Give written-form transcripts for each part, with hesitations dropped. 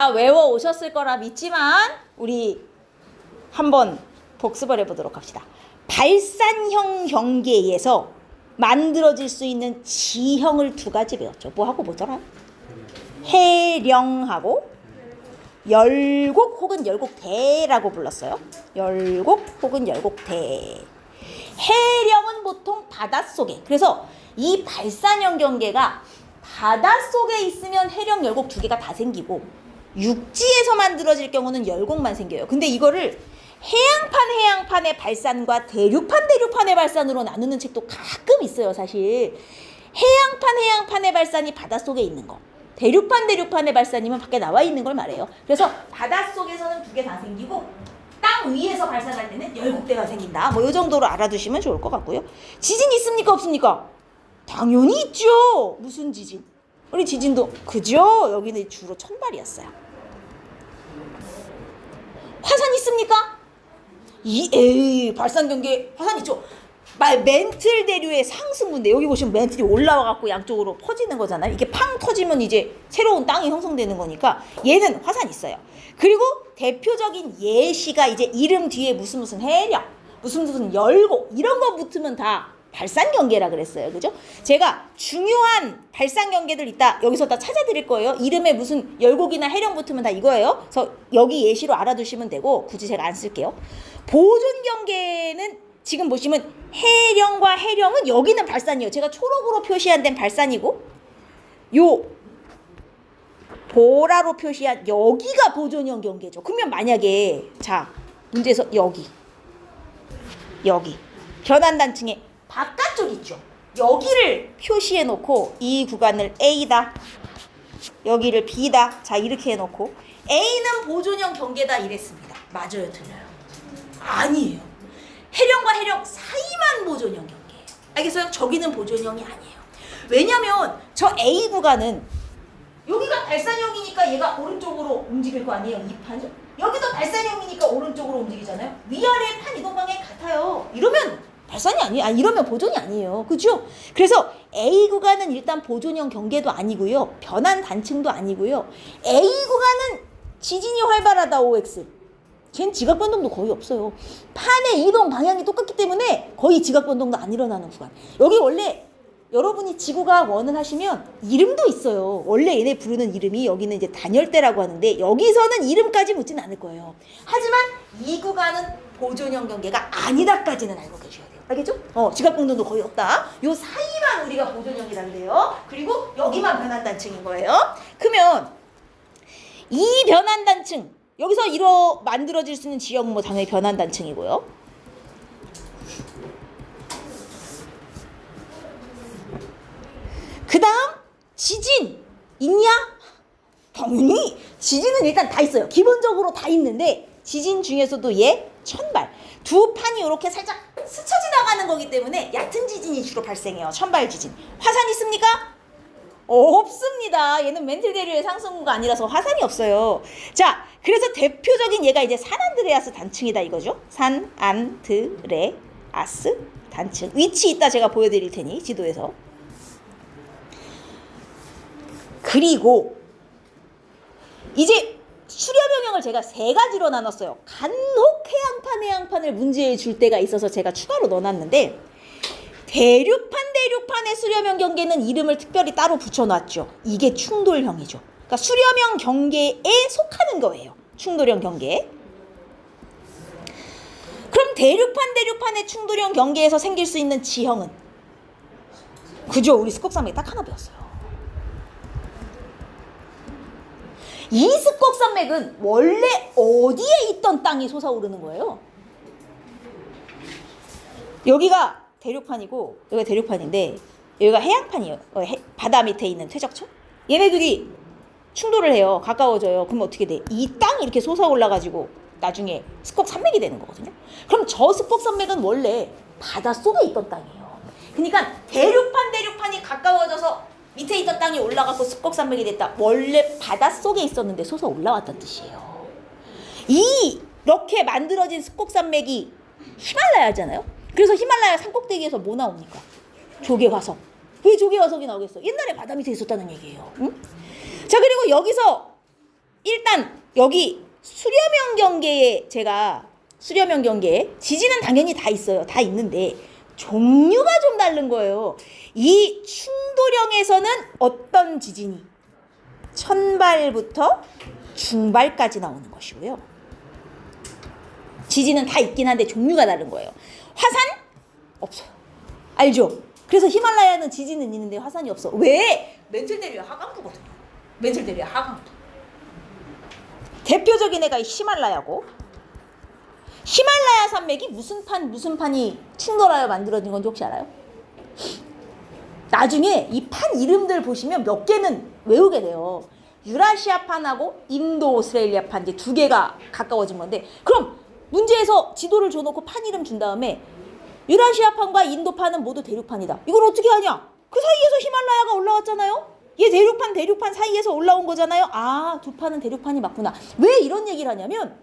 외워 오셨을 거라 믿지만 우리 한번 복습을 해보도록 합시다. 발산형 경계에서 만들어질 수 있는 지형을 두 가지 배웠죠. 뭐하고 뭐더라? 해령하고 열곡 혹은 열곡대라고 불렀어요. 열곡 혹은 열곡대. 해령은 보통 바닷속에, 그래서 이 발산형 경계가 바닷속에 있으면 해령, 열곡 두 개가 다 생기고 육지에서 만들어질 경우는 열곡만 생겨요. 근데 이거를 해양판의 발산과 대륙판의 발산으로 나누는 책도 가끔 있어요. 사실 해양판의 발산이 바닷속에 있는 거, 대륙판의 발산이면 밖에 나와 있는 걸 말해요. 그래서 바닷속에서는 두 개 다 생기고 땅 위에서 발산할 때는 열곡대가 생긴다. 뭐 이 정도로 알아두시면 좋을 것 같고요. 지진 있습니까 없습니까? 당연히 있죠. 무슨 지진? 우리 지진도 그죠? 여기는 주로 천발이었어요. 화산 있습니까? 발산 경계 화산 있죠. 멘틀 대류의 상승분대, 여기 보시면 멘틀이 올라와갖고 양쪽으로 퍼지는 거잖아요. 이게 팡 터지면 이제 새로운 땅이 형성되는 거니까 얘는 화산 있어요. 그리고 대표적인 예시가 이제 이름 뒤에 무슨 해령, 무슨 열곡 이런 거 붙으면 다 발산 경계라 그랬어요. 그죠? 제가 중요한 발산 경계들 있다 여기서 다 찾아드릴 거예요. 이름에 무슨 열곡이나 해령 붙으면 다 이거예요. 그래서 여기 예시로 알아두시면 되고 굳이 제가 안 쓸게요. 보존 경계는 지금 보시면 해령과 해령은 여기는 발산이에요. 제가 초록으로 표시한 데는 발산이고 요 보라로 표시한 여기가 보존형 경계죠. 그러면 만약에 자 문제에서 여기 변환단층에 바깥쪽 있죠. 여기를 표시해 놓고 이 구간을 A다, 여기를 B다. 자 이렇게 해놓고 A는 보존형 경계다 이랬습니다. 맞아요, 틀려요? 아니에요. 해령과 해령 사이만 보존형 경계예요. 알겠어요? 저기는 보존형이 아니에요. 왜냐면 저 A 구간은 여기가 발산형이니까 얘가 오른쪽으로 움직일 거 아니에요. 이 판이. 여기도 발산형이니까 오른쪽으로 움직이잖아요. 위아래 판 이동 방향이 같아요. 이러면 발산이 아니에요. 이러면 보존이 아니에요. 그죠? 그래서 A 구간은 일단 보존형 경계도 아니고요. 변환 단층도 아니고요. A 구간은 지진이 활발하다 OX. 걘 지각 변동도 거의 없어요. 판의 이동 방향이 똑같기 때문에 거의 지각 변동도 안 일어나는 구간. 여기 원래 여러분이 지구과학 1을 하시면 이름도 있어요. 원래 얘네 부르는 이름이 여기는 이제 단열대라고 하는데 여기서는 이름까지 묻진 않을 거예요. 하지만 이 구간은 보존형 경계가 아니다까지는 알고 계셔야 돼요. 알겠죠? 지각 변동도 거의 없다. 요 사이만 우리가 보존형이란데요. 그리고 여기만 변환단층인 거예요. 그러면 이 변환단층 여기서 만들어질 수 있는 지역은 뭐 당연히 변환단층이고요. 그 다음 지진 있냐? 당연히 지진은 일단 다 있어요. 기본적으로 다 있는데 지진 중에서도 얘 천발. 두 판이 이렇게 살짝 스쳐 지나가는 거기 때문에 얕은 지진이 주로 발생해요. 천발 지진. 화산 있습니까? 없습니다. 얘는 멘틀 대류의 상승구가 아니라서 화산이 없어요. 자, 그래서 대표적인 얘가 이제 산안드레아스 단층이다 이거죠. 산안드레아스 단층. 위치 이따 제가 보여드릴 테니 지도에서. 그리고 이제 수렴 영역을 제가 세 가지로 나눴어요. 간혹 해양판을 문제에 줄 때가 있어서 제가 추가로 넣어놨는데 대륙판의 수렴형 경계는 이름을 특별히 따로 붙여놨죠. 이게 충돌형이죠. 그러니까 수렴형 경계에 속하는 거예요. 충돌형 경계. 그럼 대륙판의 충돌형 경계에서 생길 수 있는 지형은? 그죠? 우리 스콕산맥 딱 하나 배웠어요. 이 스콕산맥은 원래 어디에 있던 땅이 솟아오르는 거예요? 여기가 대륙판이고 여기가 대륙판인데 여기가 해양판이에요. 바다 밑에 있는 퇴적처. 얘네들이 충돌을 해요. 가까워져요. 그럼 어떻게 돼? 이 땅이 이렇게 솟아올라가지고 나중에 스콕산맥이 되는 거거든요. 그럼 저 스콕산맥은 원래 바닷속에 있던 땅이에요. 그러니까 대륙판이 가까워져서 밑에 있던 땅이 올라가고 스콕산맥이 됐다. 원래 바닷속에 있었는데 솟아 올라왔다는 뜻이에요. 이렇게 만들어진 스콕산맥이 히말라야잖아요. 그래서 히말라야 산꼭대기에서 뭐 나옵니까? 조개화석. 왜 조개화석이 나오겠어? 옛날에 바다 밑에 있었다는 얘기예요. 응? 자, 그리고 여기서 일단 일단 여기 수렴형 경계에 수렴형 경계에 지진은 당연히 다 있어요. 다 있는데 종류가 좀 다른 거예요. 이 충돌형에서는 어떤 지진이 천발부터 중발까지 나오는 것이고요. 지진은 다 있긴 한데 종류가 다른 거예요. 화산? 없어요. 알죠? 그래서 히말라야는 지진은 있는데 화산이 없어. 왜? 멘틀데리아 하강부거든요. 멘틀데리아 하강부. 대표적인 애가 히말라야고, 히말라야 산맥이 무슨 판이 충돌하여 만들어진 건지 혹시 알아요? 나중에 이 판 이름들 보시면 몇 개는 외우게 돼요. 유라시아 판하고 인도 오스트레일리아 판 이제 두 개가 가까워진 건데, 그럼 문제에서 지도를 줘놓고 판 이름 준 다음에 유라시아 판과 인도 판은 모두 대륙판이다. 이걸 어떻게 하냐? 그 사이에서 히말라야가 올라왔잖아요. 얘 대륙판 사이에서 올라온 거잖아요. 아, 두 판은 대륙판이 맞구나. 왜 이런 얘기를 하냐면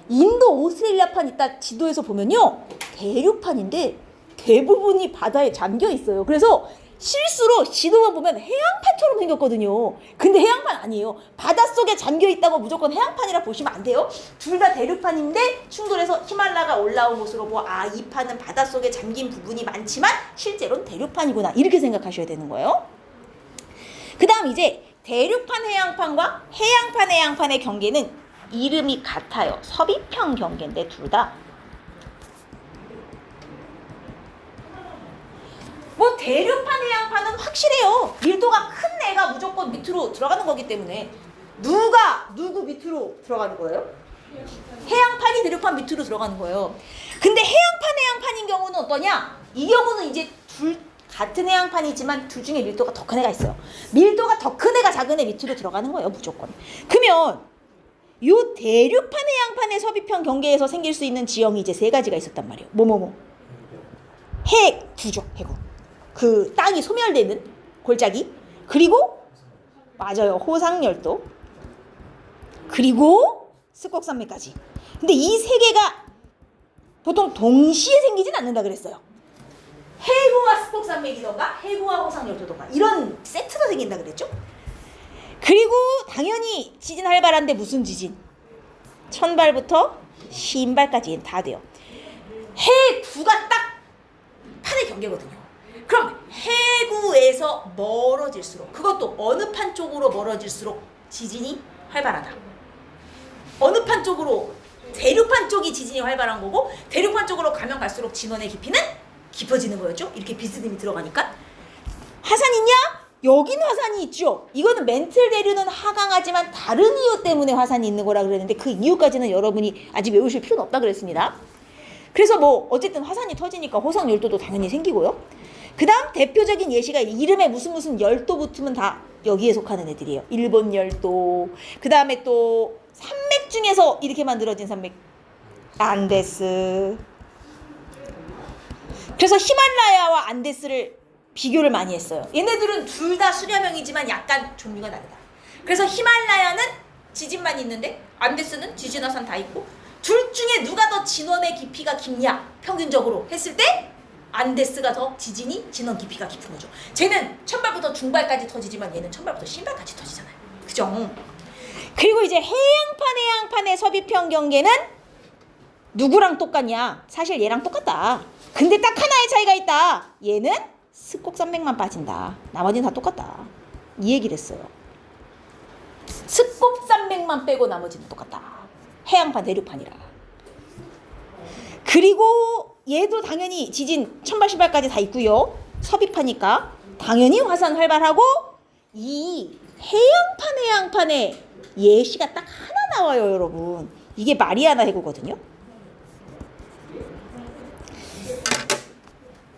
인도 오스트레일리아 판 이따 지도에서 보면요, 대륙판인데 대부분이 바다에 잠겨 있어요. 그래서 실수로 지도만 보면 해양판처럼 생겼거든요. 근데 해양판 아니에요. 바닷속에 잠겨 있다고 무조건 해양판이라 보시면 안 돼요. 둘 다 대륙판인데 충돌해서 히말라야가 올라온 곳으로 보아, 아, 이 판은 바닷속에 잠긴 부분이 많지만 실제로는 대륙판이구나, 이렇게 생각하셔야 되는 거예요. 그 다음 이제 대륙판 해양판과 해양판의 경계는 이름이 같아요. 서비평 경계인데 둘 다 뭐 대륙판 해양판은 확실해요. 밀도가 큰 애가 무조건 밑으로 들어가는 거기 때문에. 누구 밑으로 들어가는 거예요? 해양판이 대륙판 밑으로 들어가는 거예요. 근데 해양판인 경우는 어떠냐? 이 경우는 이제 둘 같은 해양판이지만 둘 중에 밀도가 더 큰 애가 있어요. 밀도가 더 큰 애가 작은 애 밑으로 들어가는 거예요, 무조건. 그러면 요 대륙판 해양판의 서비평 경계에서 생길 수 있는 지형이 이제 세 가지가 있었단 말이에요. 해구죠, 해구. 그 땅이 소멸되는 골짜기, 그리고 맞아요, 호상열도, 그리고 습곡산맥까지. 근데 이 세 개가 보통 동시에 생기진 않는다 그랬어요. 해구와 습곡산맥이던가 해구와 호상열도던가 이런 세트로 생긴다 그랬죠. 그리고 당연히 지진 활발한데 무슨 지진? 천발부터 신발까지 다 돼요. 해구가 딱 판의 경계거든요. 그럼 해구에서 멀어질수록, 그것도 어느 판 쪽으로 멀어질수록 지진이 활발하다. 어느 판 쪽으로, 대륙판 쪽이 지진이 활발한 거고 대륙판 쪽으로 가면 갈수록 진원의 깊이는 깊어지는 거였죠. 이렇게 비스듬히 들어가니까. 화산 있냐? 여긴 화산이 있죠. 이거는 멘틀 대류는 하강하지만 다른 이유 때문에 화산이 있는 거라 그랬는데 그 이유까지는 여러분이 아직 외우실 필요는 없다 그랬습니다. 그래서 뭐 어쨌든 화산이 터지니까 호성열도도 당연히 생기고요. 그 다음 대표적인 예시가 이름에 무슨 열도 붙으면 다 여기에 속하는 애들이에요. 일본 열도, 그 다음에 또 산맥 중에서 이렇게 만들어진 산맥 안데스. 그래서 히말라야와 안데스를 비교를 많이 했어요. 얘네들은 둘 다 수렴형이지만 약간 종류가 다르다. 그래서 히말라야는 지진만 있는데 안데스는 지진 화산 다 있고, 둘 중에 누가 더 진원의 깊이가 깊냐 평균적으로 했을 때 안데스가 더 지진이 진원 깊이가 깊은 거죠. 쟤는 천발부터 중발까지 터지지만 얘는 천발부터 신발까지 터지잖아요. 그죠? 그리고 이제 해양판의 서비평 경계는 누구랑 똑같냐? 사실 얘랑 똑같다. 근데 딱 하나의 차이가 있다. 얘는 습곡산맥만 빠진다. 나머지는 다 똑같다. 이 얘기를 했어요. 습곡산맥만 빼고 나머지는 똑같다. 해양판, 대륙판이라. 그리고 얘도 당연히 지진 천발신발까지 다 있고요. 서비파니까 당연히 화산 활발하고, 이 해양판의 예시가 딱 하나 나와요, 여러분. 이게 마리아나 해구거든요.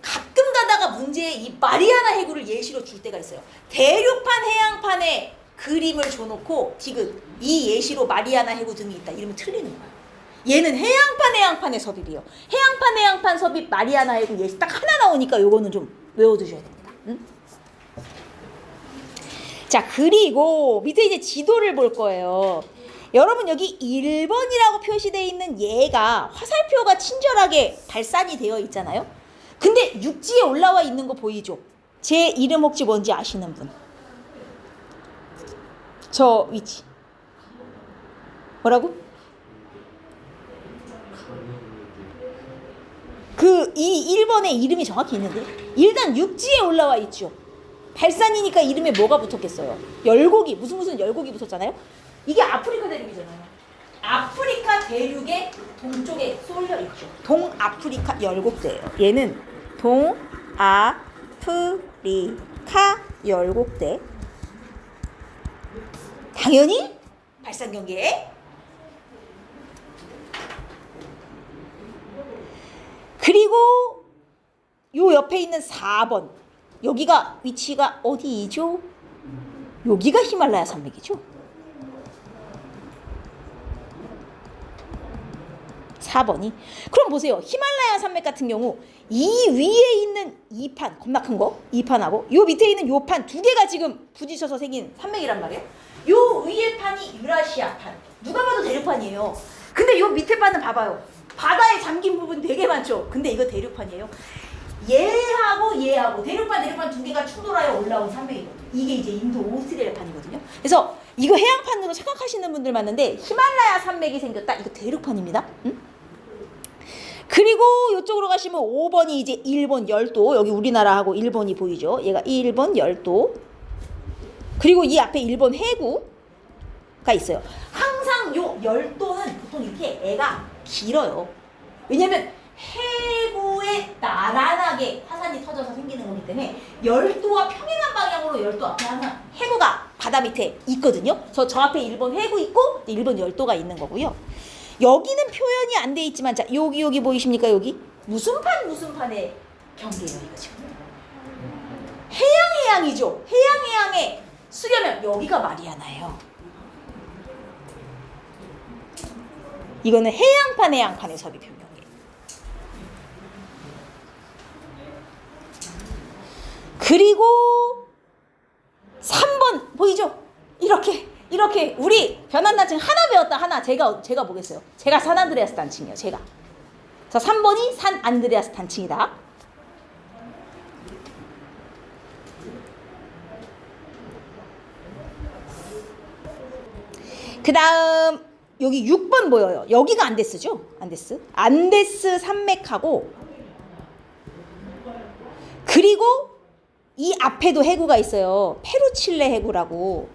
가끔 가다가 문제에 이 마리아나 해구를 예시로 줄 때가 있어요. 대륙판, 해양판에 그림을 줘놓고 디귿, 이 예시로 마리아나 해구 등이 있다 이러면 틀리는 거예요. 얘는 해양판의 섭입이에요. 해양판 섭입 마리아나 해구 예시 딱 하나 나오니까 요거는 좀 외워두셔야 됩니다. 응? 자, 그리고 밑에 이제 지도를 볼 거예요. 여러분 여기 1번이라고 표시되어 있는 얘가 화살표가 친절하게 발산이 되어 있잖아요. 근데 육지에 올라와 있는 거 보이죠? 제 이름 혹시 뭔지 아시는 분? 저 위치. 뭐라고? 이 1번에 이름이 정확히 있는데 일단 육지에 올라와 있죠. 발산이니까 이름에 뭐가 붙었겠어요? 열고기, 무슨 열고기 붙었잖아요. 이게 아프리카 대륙이잖아요. 아프리카 대륙의 동쪽에 쏠려 있죠. 동아프리카 열곡대예요. 얘는 동아프리카 열곡대. 당연히 발산 경계에. 그리고 요 옆에 있는 4번. 여기가 위치가 어디이죠? 여기가 히말라야 산맥이죠. 4번이. 그럼 보세요. 히말라야 산맥 같은 경우 이 위에 있는 이 판, 겁나 큰 거, 이 판하고 요 밑에 있는 요 판 두 개가 지금 부딪혀서 생긴 산맥이란 말이에요. 요 위에 판이 유라시아 판. 누가 봐도 대륙판이에요. 근데 요 밑에 판은 봐봐요. 바다에 잠긴 부분 되게 많죠. 근데 이거 대륙판이에요. 얘하고 대륙판 두 개가 충돌하여 올라온 산맥이거든요. 이게 이제 인도 오스트레일리아 판이거든요. 그래서 이거 해양판으로 착각하시는 분들 많은데 히말라야 산맥이 생겼다. 이거 대륙판입니다. 응? 그리고 이쪽으로 가시면 5번이 이제 일본 열도. 여기 우리나라하고 일본이 보이죠. 얘가 일본 열도. 그리고 이 앞에 일본 해구가 있어요. 항상 요 열도는 보통 이렇게 애가 길어요. 왜냐면 해구에 나란하게 화산이 터져서 생기는 거기 때문에 열도와 평행한 방향으로 열도 앞에 항상 해구가 바다 밑에 있거든요. 그래서 저 앞에 일본 해구 있고 일본 열도가 있는 거고요. 여기는 표현이 안 돼 있지만 자 여기 보이십니까? 여기 무슨 판의 경계예요 이거 지금. 해양이죠. 해양에 쓰려면 여기가 마리아나예요. 이거는 해양판의 섭입 변경이에요. 그리고 3번 보이죠? 이렇게 우리 변환단층 하나 배웠다. 하나 제가 보겠어요. 제가 산안드레아스 단층이에요. 제가. 자 3번이 산안드레아스 단층이다. 그 다음 여기 6번 보여요. 여기가 안데스죠? 안데스 산맥하고 그리고 이 앞에도 해구가 있어요. 페루칠레 해구라고.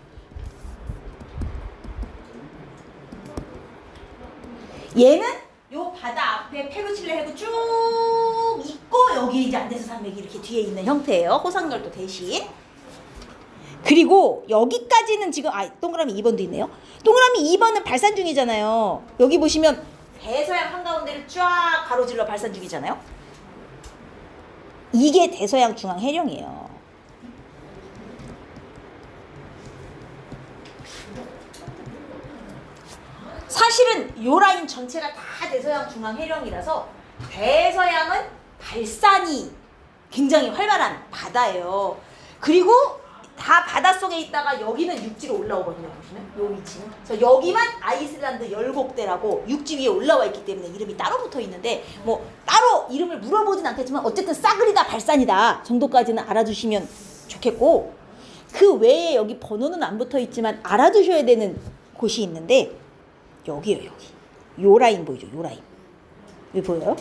얘는 요 바다 앞에 페루칠레 해구 쭉 있고 여기 이제 안데스 산맥이 이렇게 뒤에 있는 형태예요. 호상열도 대신. 그리고 여기까지는 지금 동그라미 2번도 있네요. 동그라미 2번은 발산 중이잖아요. 여기 보시면 대서양 한가운데를 쫙 가로질러 발산 중이잖아요. 이게 대서양 중앙 해령이에요. 사실은 요 라인 전체가 다 대서양 중앙 해령이라서 대서양은 발산이 굉장히 활발한 바다예요. 그리고 다 바닷속에 있다가 여기는 육지로 올라오거든요. 보시면 요 위치는. 그래서 여기만 아이슬란드 열곡대라고 육지 위에 올라와 있기 때문에 이름이 따로 붙어 있는데 뭐 따로 이름을 물어보진 않겠지만 어쨌든 싸그리다 발산이다 정도까지는 알아두시면 좋겠고 그 외에 여기 번호는 안 붙어 있지만 알아두셔야 되는 곳이 있는데 여기요. 요 라인 보이죠? 요 라인. 여기 보여요?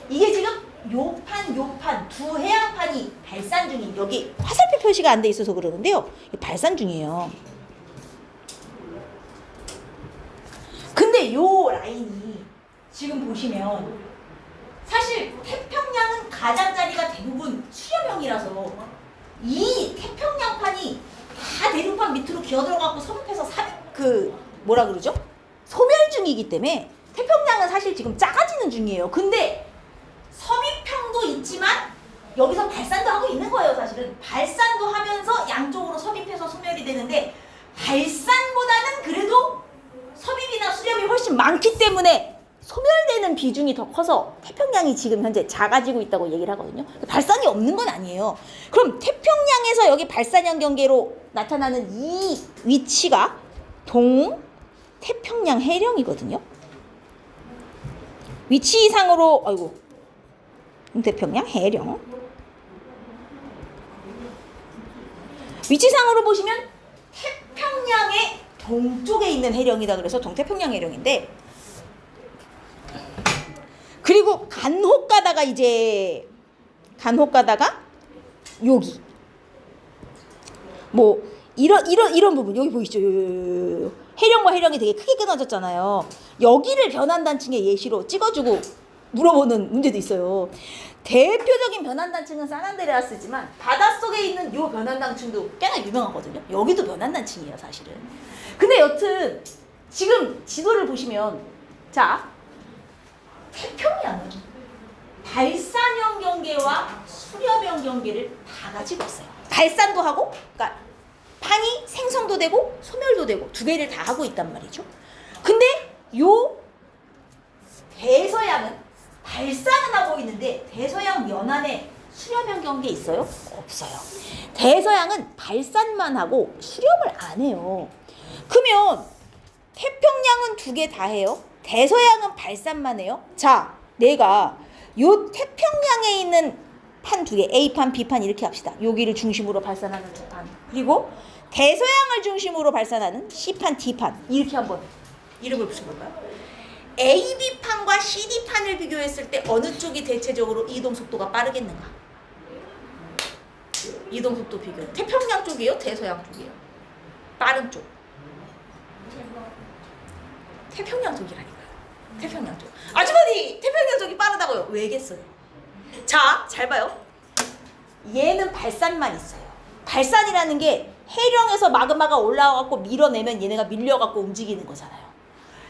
이게 지금 요판 두 해양판이 발산 중인 여기 화살표 표시가 안 돼 있어서 그러는데요. 발산 중이에요. 근데 요 라인이 지금 보시면 사실 태평양은 가장자리가 대부분 수렴형이라서 이 태평양판이 다 대륙판 밑으로 기어들어가고 섭입해서 뭐라 그러죠? 소멸 중이기 때문에 태평양은 사실 지금 작아지는 중이에요. 근데 섭입형도 있지만 여기서 발산도 하고 있는 거예요. 사실은 발산도 하면서 양쪽으로 섭입해서 소멸이 되는데 발산보다는 그래도 섭입이나 수렴이 훨씬 많기 때문에 소멸되는 비중이 더 커서 태평양이 지금 현재 작아지고 있다고 얘기를 하거든요. 발산이 없는 건 아니에요. 그럼 태평양에서 여기 발산형 경계로 나타나는 이 위치가 동태평양 해령이거든요. 위치상으로 동태평양 해령. 위치상으로 보시면 태평양의 동쪽에 있는 해령이다 그래서 동태평양 해령인데, 그리고 간혹 가다가 여기 뭐 이런 부분 여기 보이시죠? 요. 해령과 해령이 되게 크게 끊어졌잖아요. 여기를 변환단층의 예시로 찍어주고 물어보는 문제도 있어요. 대표적인 변환단층은 산안드레아스지만 바닷속에 있는 요 변환단층도 꽤나 유명하거든요. 여기도 변환단층이에요, 사실은. 근데 여튼 지금 지도를 보시면, 자, 태평양은 발산형 경계와 수렴형 경계를 다 가지고 있어요. 발산도 하고, 그러니까 판이 생성도 되고 소멸도 되고 두 개를 다 하고 있단 말이죠. 근데 요 대서양은 발산은 하고 있는데 대서양 연안에 수렴형 경계 있어요? 없어요. 대서양은 발산만 하고 수렴을 안 해요. 그러면 태평양은 두 개 다 해요. 대서양은 발산만 해요. 자, 내가 요 태평양에 있는 판 두 개, A판, B판 이렇게 합시다. 여기를 중심으로 발산하는 두 판. 그리고 대서양을 중심으로 발산하는 C판, D판. 이렇게 한번 이름을 붙여볼까요? AB판과 CD판을 비교했을 때 어느 쪽이 대체적으로 이동 속도가 빠르겠는가? 이동 속도 비교. 태평양 쪽이에요? 대서양 쪽이에요? 빠른 쪽. 태평양 쪽이라니까요. 태평양 쪽. 아주머니! 태평양 쪽이 빠르다고요. 왜겠어요? 자, 잘 봐요. 얘는 발산만 있어요. 발산이라는 게 해령에서 마그마가 올라와갖고 밀어내면 얘네가 밀려갖고 움직이는 거잖아요.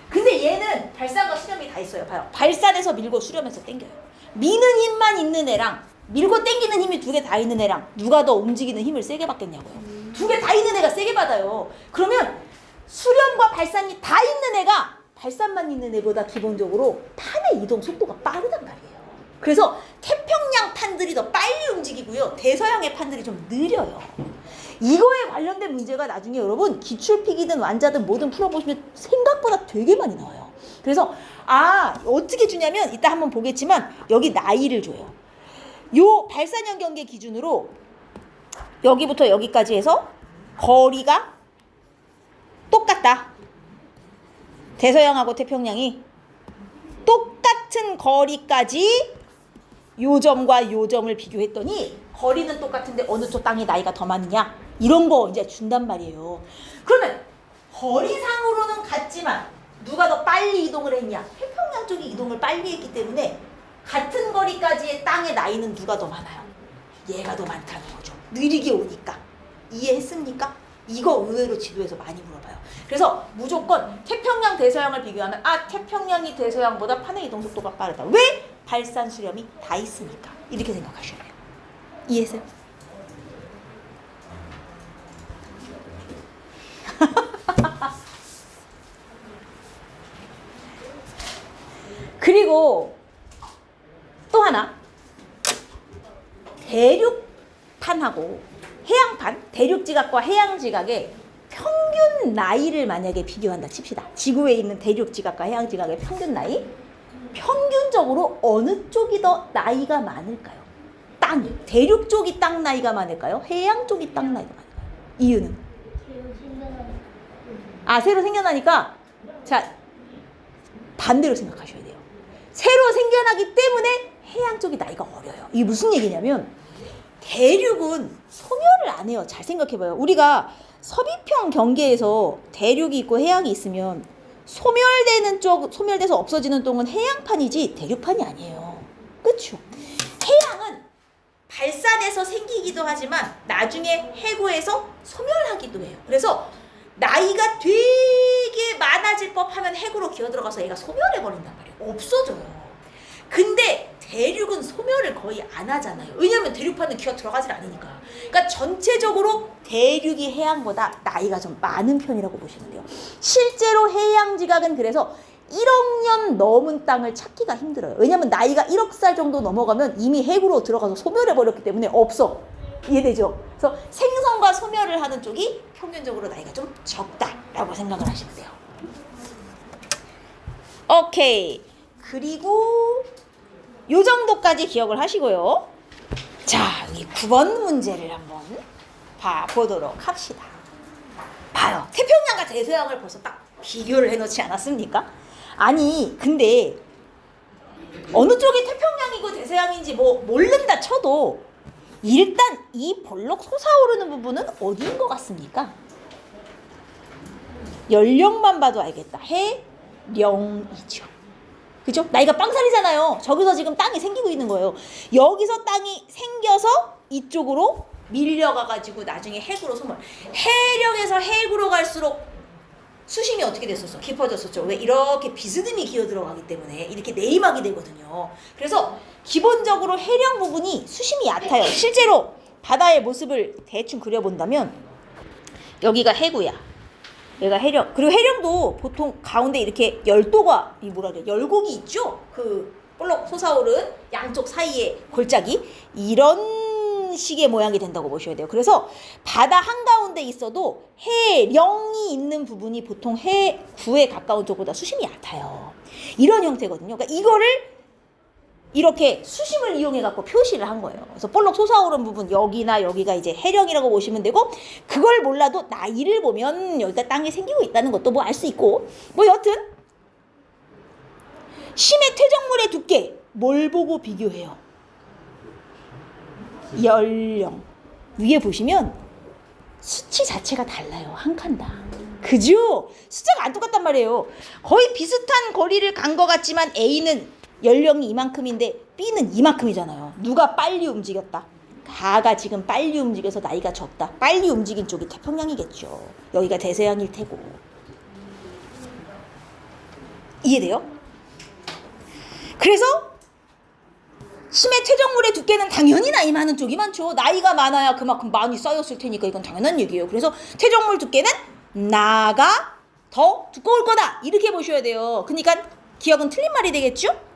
근데 얘는 발산과 수렴이 다 있어요. 봐요. 발산에서 밀고 수렴해서 당겨요. 미는 힘만 있는 애랑 밀고 당기는 힘이 두 개 다 있는 애랑 누가 더 움직이는 힘을 세게 받겠냐고요. 두 개 다 있는 애가 세게 받아요. 그러면 수렴과 발산이 다 있는 애가 발산만 있는 애보다 기본적으로 판의 이동 속도가 빠르단 말이에요. 그래서 태평양 판들이 더 빨리 움직이고요. 대서양의 판들이 좀 느려요. 이거에 관련된 문제가 나중에 여러분 기출픽이든 완자든 뭐든 풀어보시면 생각보다 되게 많이 나와요. 그래서 어떻게 주냐면 이따 한번 보겠지만 여기 나이를 줘요. 요 발산형 경계 기준으로 여기부터 여기까지 해서 거리가 똑같다. 대서양하고 태평양이 똑같은 거리까지 요 점과 요 점을 비교했더니 거리는 똑같은데 어느 쪽 땅에 나이가 더 많으냐? 이런 거 이제 준단 말이에요. 그러면 거리상으로는 같지만 누가 더 빨리 이동을 했냐? 태평양 쪽이 이동을 빨리 했기 때문에 같은 거리까지의 땅의 나이는 누가 더 많아요? 얘가 더 많다는 거죠. 느리게 오니까. 이해했습니까? 이거 의외로 지도에서 많이 물어봐요. 그래서 무조건 태평양 대서양을 비교하면 태평양이 대서양보다 판의 이동 속도가 빠르다. 왜? 발산 수렴이 다 있으니까. 이렇게 생각하셔야 돼요. 이해했어요? 그리고 또 하나, 대륙판하고 해양판, 대륙지각과 해양지각의 평균 나이를 만약에 비교한다 칩시다. 지구에 있는 대륙지각과 해양지각의 평균 나이, 평균적으로 어느 쪽이 더 나이가 많을까요? 땅이. 대륙 쪽이 땅 나이가 많을까요? 해양 쪽이 땅 나이가 많을까요? 이유는? 새로 생겨나니까, 자, 반대로 생각하셔야 돼요. 새로 생겨나기 때문에 해양 쪽이 나이가 어려요. 이게 무슨 얘기냐면 대륙은 소멸을 안 해요. 잘 생각해봐요. 우리가 서비평 경계에서 대륙이 있고 해양이 있으면 소멸되는 쪽, 소멸돼서 없어지는 쪽은 해양판이지 대륙판이 아니에요. 그쵸? 해양은 발산해서 생기기도 하지만 나중에 해구에서 소멸하기도 해요. 그래서 나이가 되게 많아질 법하면 해구로 기어들어가서 얘가 소멸해버린단 말이에요. 없어져요. 근데 대륙은 소멸을 거의 안 하잖아요. 왜냐면 대륙판은 기어 들어가질 않으니까. 그러니까 전체적으로 대륙이 해양보다 나이가 좀 많은 편이라고 보시면 돼요. 실제로 해양지각은 그래서 1억 년 넘은 땅을 찾기가 힘들어요. 왜냐면 나이가 1억 살 정도 넘어가면 이미 해구로 들어가서 소멸해버렸기 때문에 없어. 이해되죠? 그래서 생성과 소멸을 하는 쪽이 평균적으로 나이가 좀 적다라고 생각을 하시면 돼요. 오케이. 그리고 요 정도까지 기억을 하시고요. 자, 이 9번 문제를 한번 봐보도록 합시다. 봐요. 태평양과 대서양을 벌써 딱 비교를 해놓지 않았습니까? 아니 근데 어느 쪽이 태평양이고 대서양인지 뭐 모른다 쳐도 일단 이 볼록 솟아오르는 부분은 어디인 것 같습니까? 연령만 봐도 알겠다. 해령이죠. 그죠? 나이가 빵살이잖아요. 저기서 지금 땅이 생기고 있는 거예요. 여기서 땅이 생겨서 이쪽으로 밀려가가지고 나중에 핵으로 소멸. 해령에서 핵으로 갈수록 수심이 어떻게 됐었어? 깊어졌었죠. 왜? 이렇게 비스듬히 기어 들어가기 때문에 이렇게 내리막이 되거든요. 그래서 기본적으로 해령 부분이 수심이 얕아요. 실제로 바다의 모습을 대충 그려본다면 여기가 해구야. 여기가 해령. 그리고 해령도 보통 가운데 이렇게 열도가 이 뭐라 그래? 열곡이 있죠? 그 볼록 솟아오른 양쪽 사이에 골짜기 이런 식의 모양이 된다고 보셔야 돼요. 그래서 바다 한가운데 있어도 해령이 있는 부분이 보통 해구에 가까운 쪽보다 수심이 얕아요. 이런 형태거든요. 그러니까 이거를 이렇게 수심을 이용해 갖고 표시를 한 거예요. 그래서 볼록 솟아오른 부분 여기나 여기가 이제 해령이라고 보시면 되고, 그걸 몰라도 나이를 보면 여기가 땅이 생기고 있다는 것도 뭐 알 수 있고, 뭐 여튼 심해 퇴적물의 두께 뭘 보고 비교해요? 연령. 위에 보시면 수치 자체가 달라요. 한 칸당. 그죠? 숫자가 안 똑같단 말이에요. 거의 비슷한 거리를 간 것 같지만 A는 연령이 이만큼인데 B는 이만큼이잖아요. 누가 빨리 움직였다? 가가 지금 빨리 움직여서 나이가 적다. 빨리 움직인 쪽이 태평양이겠죠. 여기가 대서양일 테고. 이해돼요? 그래서 심해 퇴적물의 두께는 당연히 나이 많은 쪽이 많죠. 나이가 많아야 그만큼 많이 쌓였을 테니까 이건 당연한 얘기예요. 그래서 퇴적물 두께는 나가 더 두꺼울 거다. 이렇게 보셔야 돼요. 그러니까 기억은 틀린 말이 되겠죠?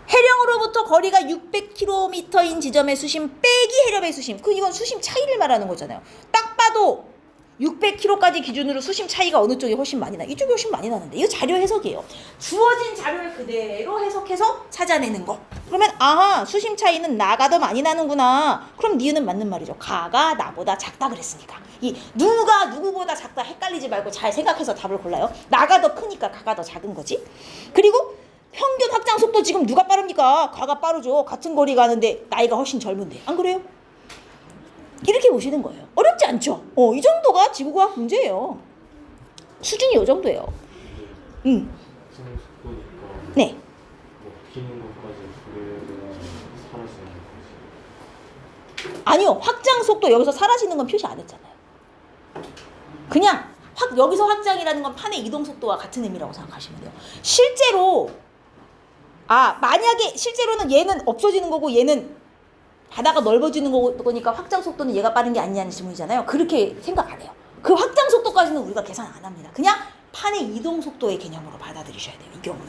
해령으로부터 거리가 600km인 지점의 수심 빼기 해령의 수심. 이건 수심 차이를 말하는 거잖아요. 딱 봐도 600km까지 기준으로 수심 차이가 어느 쪽이 훨씬 많이 나? 이쪽이 훨씬 많이 나는데. 이거 자료 해석이에요. 주어진 자료를 그대로 해석해서 찾아내는 거. 그러면 아하, 수심 차이는 나가 더 많이 나는구나. 그럼 니은은 맞는 말이죠. 가가 나보다 작다 그랬으니까. 이 누가 누구보다 작다 헷갈리지 말고 잘 생각해서 답을 골라요. 나가 더 크니까 가가 더 작은 거지. 그리고 평균 확장 속도 지금 누가 빠릅니까? 가가 빠르죠. 같은 거리 가는데 나이가 훨씬 젊은데. 안 그래요? 이렇게 보시는 거예요. 어렵지 않죠? 이 정도가 지구과학 문제예요. 수준이 이 정도예요. 네. 아니요. 확장 속도 여기서 사라지는 건 표시 안 했잖아요. 그냥 여기서 확장이라는 건 판의 이동 속도와 같은 의미라고 생각하시면 돼요. 실제로 만약에 실제로는 얘는 없어지는 거고 얘는 바다가 넓어지는 거니까 확장 속도는 얘가 빠른 게 아니냐는 질문이잖아요. 그렇게 생각 안 해요. 그 확장 속도까지는 우리가 계산 안 합니다. 그냥 판의 이동 속도의 개념으로 받아들이셔야 돼요. 이 경우는.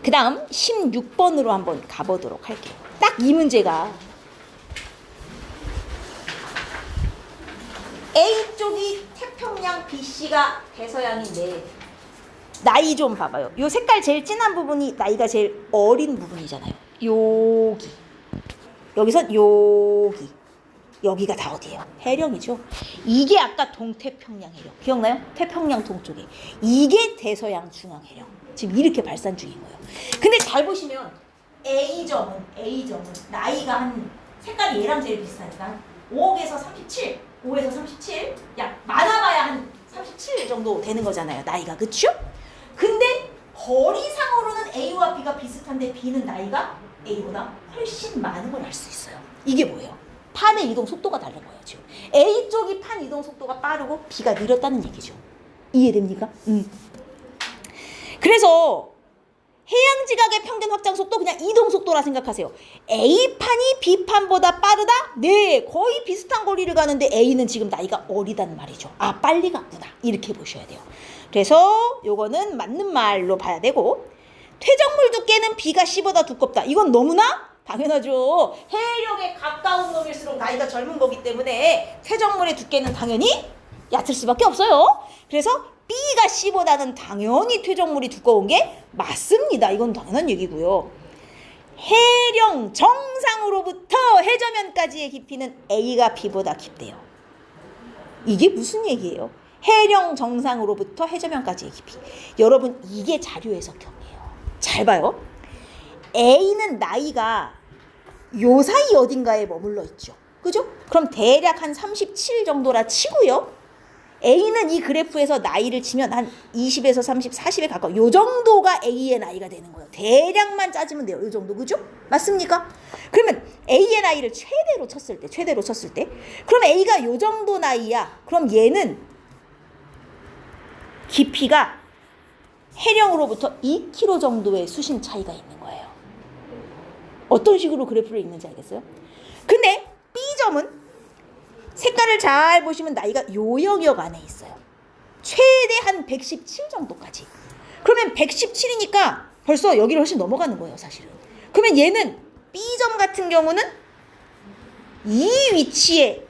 그 다음 16번으로 한번 가보도록 할게요. 딱 이 문제가 A쪽이 태평양, BC가 대서양인데 나이 좀 봐봐요. 요 색깔 제일 진한 부분이 나이가 제일 어린 부분이잖아요. 여기서 여기가 다 어디예요? 해령이죠. 이게 아까 동태평양 해령. 기억나요? 태평양 동쪽에. 이게 대서양 중앙 해령. 지금 이렇게 발산 중인 거예요. 근데 잘 보시면 A점은 나이가 한 색깔이 얘랑 제일 비슷하니까 5에서 37, 5에서 37, 약 많아봐야 한 37 정도 되는 거잖아요. 나이가. 그쵸? 근데 거리상으로는 A와 B가 비슷한데 B는 나이가 A보다 훨씬 많은 걸 알 수 있어요. 이게 뭐예요? 판의 이동 속도가 다른 거예요. 지금 A 쪽이 판 이동 속도가 빠르고 B가 느렸다는 얘기죠. 이해됩니까? 그래서 해양지각의 평균 확장 속도 그냥 이동 속도라 생각하세요. A판이 B판보다 빠르다? 네, 거의 비슷한 거리를 가는데 A는 지금 나이가 어리다는 말이죠. 빨리 갔구나. 이렇게 보셔야 돼요. 그래서 요거는 맞는 말로 봐야 되고, 퇴적물 두께는 B가 C보다 두껍다. 이건 너무나 당연하죠. 해력에 가까운 놈일수록 나이가 젊은 거기 때문에 퇴적물의 두께는 당연히 얕을 수밖에 없어요. 그래서 B가 C보다는 당연히 퇴적물이 두꺼운 게 맞습니다. 이건 당연한 얘기고요. 해령 정상으로부터 해저면까지의 깊이는 A가 B보다 깊대요. 이게 무슨 얘기예요? 해령 정상으로부터 해저면까지의 깊이. 여러분 이게 자료 해석형이에요. 잘 봐요. A는 나이가 요 사이 어딘가에 머물러 있죠. 그죠? 그럼 대략 한 37 정도라 치고요. A는 이 그래프에서 나이를 치면 한 20에서 30, 40에 가까워. 요 정도가 A의 나이가 되는 거예요. 대략만 짜주면 돼요. 요 정도. 그죠? 맞습니까? 그러면 A의 나이를 최대로 쳤을 때 그럼 A가 요 정도 나이야. 그럼 얘는 깊이가 해령으로부터 2km 정도의 수심 차이가 있는 거예요. 어떤 식으로 그래프를 읽는지 알겠어요? 근데 B점은 색깔을 잘 보시면 나이가 요 영역 안에 있어요. 최대 한 117 정도까지. 그러면 117이니까 벌써 여기를 훨씬 넘어가는 거예요, 사실은. 그러면 얘는 B점 같은 경우는 이 위치에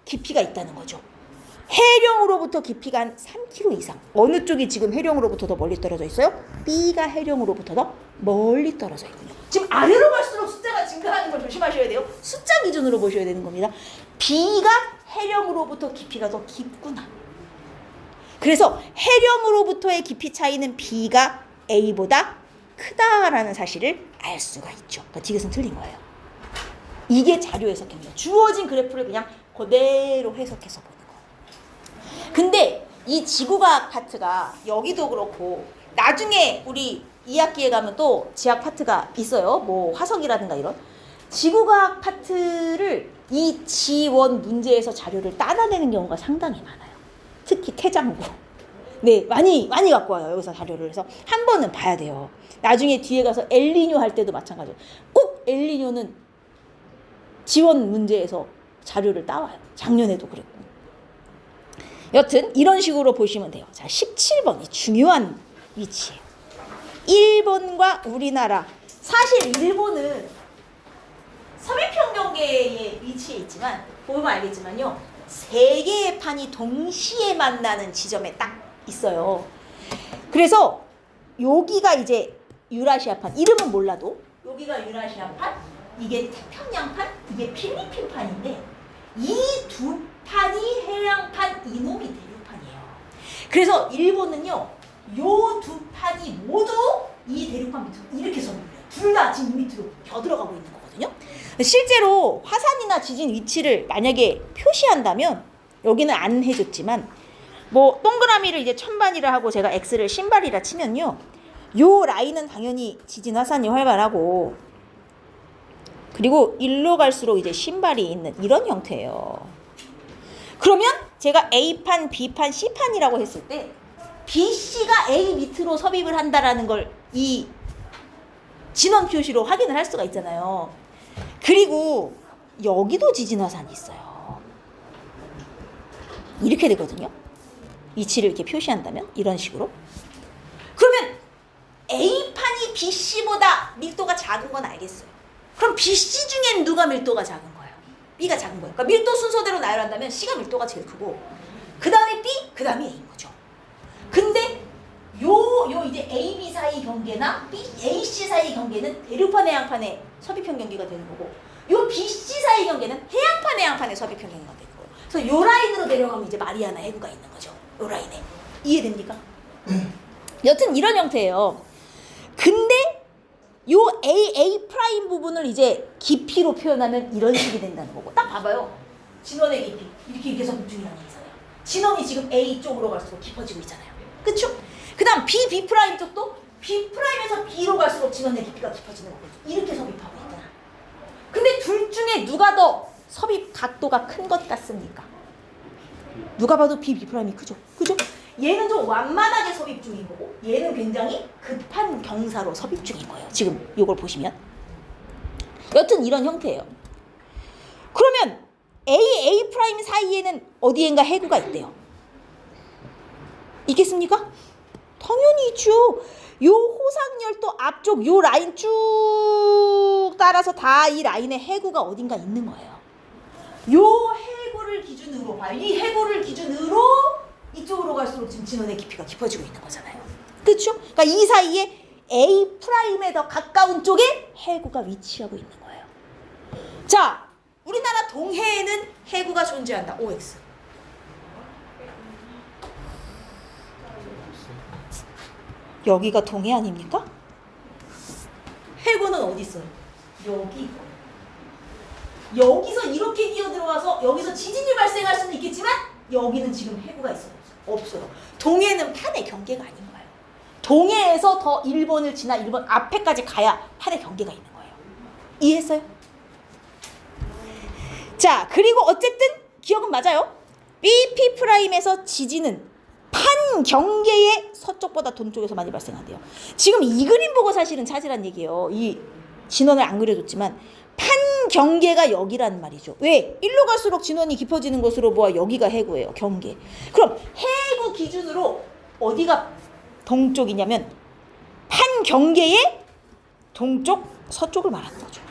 깊이가 있다는 거죠. 해령으로부터 깊이가 한 3km 이상. 어느 쪽이 지금 해령으로부터 더 멀리 떨어져 있어요? B가 해령으로부터 더 멀리 떨어져 있군요. 지금 아래로 갈수록 숫자가 증가하는 걸 조심하셔야 돼요. 숫자 기준으로 보셔야 되는 겁니다. B가 해령으로부터 깊이가 더 깊구나. 그래서 해령으로부터의 깊이 차이는 B가 A보다 크다라는 사실을 알 수가 있죠. 그러니까 디귿은 틀린 거예요. 이게 자료 해석입니다. 주어진 그래프를 그냥 그대로 해석해서 보는 거. 근데 이 지구과학 파트가 여기도 그렇고 나중에 우리 2학기에 가면 또 지학 파트가 있어요. 뭐 화석이라든가 이런. 지구과학 파트를 이 지원 문제에서 자료를 따라내는 경우가 상당히 많아요. 특히 태장고. 네, 많이 갖고 와요. 여기서 자료를 해서 한 번은 봐야 돼요. 나중에 뒤에 가서 엘니뇨 할 때도 마찬가지예요. 꼭 엘니뇨는 지원 문제에서 자료를 따와요. 작년에도 그랬고. 여튼 이런 식으로 보시면 돼요. 자, 17번이 중요한 위치예요. 일본과 우리나라. 사실 일본은 서귀평 경계에 위치해 있지만 보면 알겠지만요. 세 개의 판이 동시에 만나는 지점에 딱 있어요. 그래서 여기가 이제 유라시아판. 이름은 몰라도 여기가 유라시아판, 이게 태평양판, 이게 필리핀판인데 이 두 판이 해양판, 이놈이 대륙판이에요. 그래서 일본은요. 요 두 판이 모두 이 대륙판 밑으로 이렇게 서물려요. 둘 다 지금 밑으로 겨들어가고 있는 거거든요. 실제로 화산이나 지진 위치를 만약에 표시한다면 여기는 안 해줬지만 뭐 동그라미를 이제 천반이라 하고 제가 X를 신발이라 치면요. 요 라인은 당연히 지진 화산이 활발하고 그리고 일로 갈수록 이제 신발이 있는 이런 형태예요. 그러면 제가 A판, B판, C판이라고 했을 때 BC가 A 밑으로 섭입을 한다라는 걸 이 진원 표시로 확인을 할 수가 있잖아요. 그리고 여기도 지진 화산이 있어요. 이렇게 되거든요. 위치를 이렇게 표시한다면 이런 식으로. 그러면 A판이 BC보다 밀도가 작은 건 알겠어요. 그럼 BC 중엔 누가 밀도가 작은 거예요? B가 작은 거예요. 그러니까 밀도 순서대로 나열한다면 C가 밀도가 제일 크고 그 다음에 B, 그 다음에 A인 거죠. 근데 요 이제 AB 사이 경계나 AC 사이 경계는 대륙판 해양판의 서귀평 경계가 되는 거고 요 BC 사이 경계는 해양판 해양판의 서귀평 경계가 되는 거예요. 그래서 요 라인으로 내려가면 이제 마리아나 해구가 있는 거죠. 요 라인에. 이해됩니까? 여튼 이런 형태예요. 근데 요 A 프라임 부분을 이제 깊이로 표현하면 이런 식이 된다는 거고. 딱 봐봐요. 진원의 깊이. 이렇게 섭입 중이라는 얘기잖아요. 진원이 지금 A 쪽으로 갈수록 깊어지고 있잖아요. 그쵸? 그 다음 B 프라임 쪽도 B 프라임에서 B로 갈수록 진원의 깊이가 깊어지는 거죠. 이렇게 섭입하고 있구나. 근데 둘 중에 누가 더 섭입 각도가 큰 것 같습니까? 누가 봐도 B 프라임이 크죠. 그죠? 얘는 좀 완만하게 섭입 중인 거고 얘는 굉장히 급한 경사로 섭입 중인 거예요. 지금 이걸 보시면. 여튼 이런 형태예요. 그러면 A 프라임 사이에는 어디엔가 해구가 있대요. 있겠습니까? 당연히 있죠. 요 호상열도 앞쪽 요 라인 쭉 따라서 다 이 라인에 해구가 어딘가 있는 거예요. 요 해구를 기준으로 봐요. 이 해구를 기준으로 이쪽으로 갈수록 지금 진원의 깊이가 깊어지고 있는 거잖아요. 그렇죠? 그러니까 이 사이에 A 프라임에 더 가까운 쪽에 해구가 위치하고 있는 거예요. 자, 우리나라 동해에는 해구가 존재한다. OX. 여기가 동해 아닙니까? 해구는 어디 있어요? 여기. 여기서 이렇게 기어 들어와서 여기서 지진이 발생할 수는 있겠지만 여기는 지금 해구가 있어요. 없어요. 동해는 판의 경계가 아닌 거예요. 동해에서 더 일본을 지나 일본 앞에까지 가야 판의 경계가 있는 거예요. 이해했어요? 자, 그리고 어쨌든 기억은 맞아요. BP'에서 지진은 판 경계의 서쪽보다 동쪽에서 많이 발생한대요. 지금 이 그림 보고 사실은 찾으란 얘기예요. 이 진원을 안 그려줬지만 판 경계가 여기란 말이죠. 왜? 일로 갈수록 진원이 깊어지는 것으로 보아 여기가 해구예요. 경계. 그럼 해구 기준으로 어디가 동쪽이냐면 판 경계의 동쪽, 서쪽을 말하는 거죠.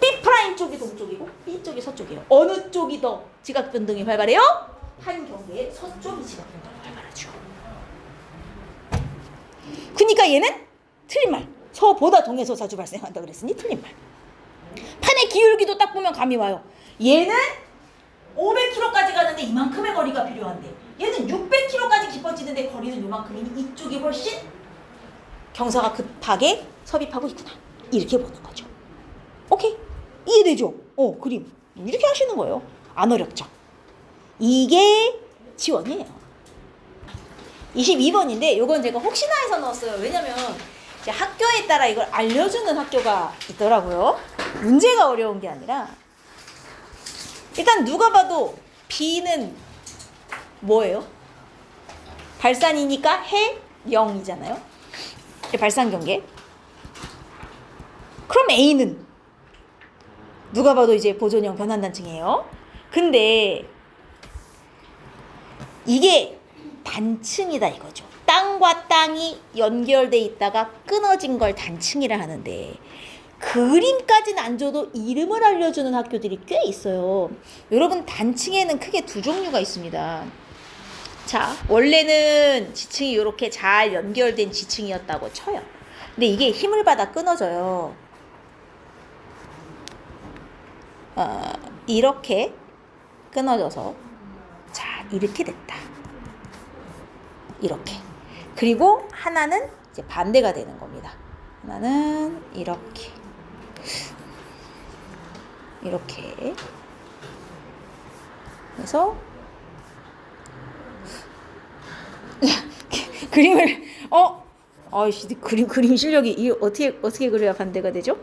B' 쪽이 동쪽이고 B 쪽이 서쪽이에요. 어느 쪽이 더 지각 변동이 활발해요? 판 경계의 서쪽이 지각 변동이 활발하죠. 그러니까 얘는 틀린 말. 서보다 동에서 자주 발생한다 그랬으니 틀린 말. 판의 기울기도 딱 보면 감이 와요. 얘는 500km까지 가는데 이만큼의 거리가 필요한데 얘는 600km까지 깊어지는데 거리는 요만큼이니 이쪽이 훨씬 경사가 급하게 섭입하고 있구나. 이렇게 보는 거죠. 오케이? 이해되죠? 그림. 이렇게 하시는 거예요. 안 어렵죠? 이게 지원이에요. 22번인데 요건 제가 혹시나 해서 넣었어요. 왜냐면 이제 학교에 따라 이걸 알려주는 학교가 있더라고요. 문제가 어려운 게 아니라 일단 누가 봐도 B는 뭐예요? 발산이니까 해 0이잖아요. 발산 경계. 그럼 A는 누가 봐도 이제 보존형 변환단층이에요. 근데 이게 단층이다 이거죠. 땅과 땅이 연결돼 있다가 끊어진 걸 단층이라 하는데 그림까지는 안 줘도 이름을 알려주는 학교들이 꽤 있어요. 여러분 단층에는 크게 두 종류가 있습니다. 자, 원래는 지층이 이렇게 잘 연결된 지층이었다고 쳐요. 근데 이게 힘을 받아 끊어져요. 이렇게 끊어져서 자 이렇게 됐다. 이렇게. 그리고 하나는 이제 반대가 되는 겁니다. 하나는 이렇게 그래서 그림을 아이씨 그림 실력이 이 어떻게 그려야 반대가 되죠?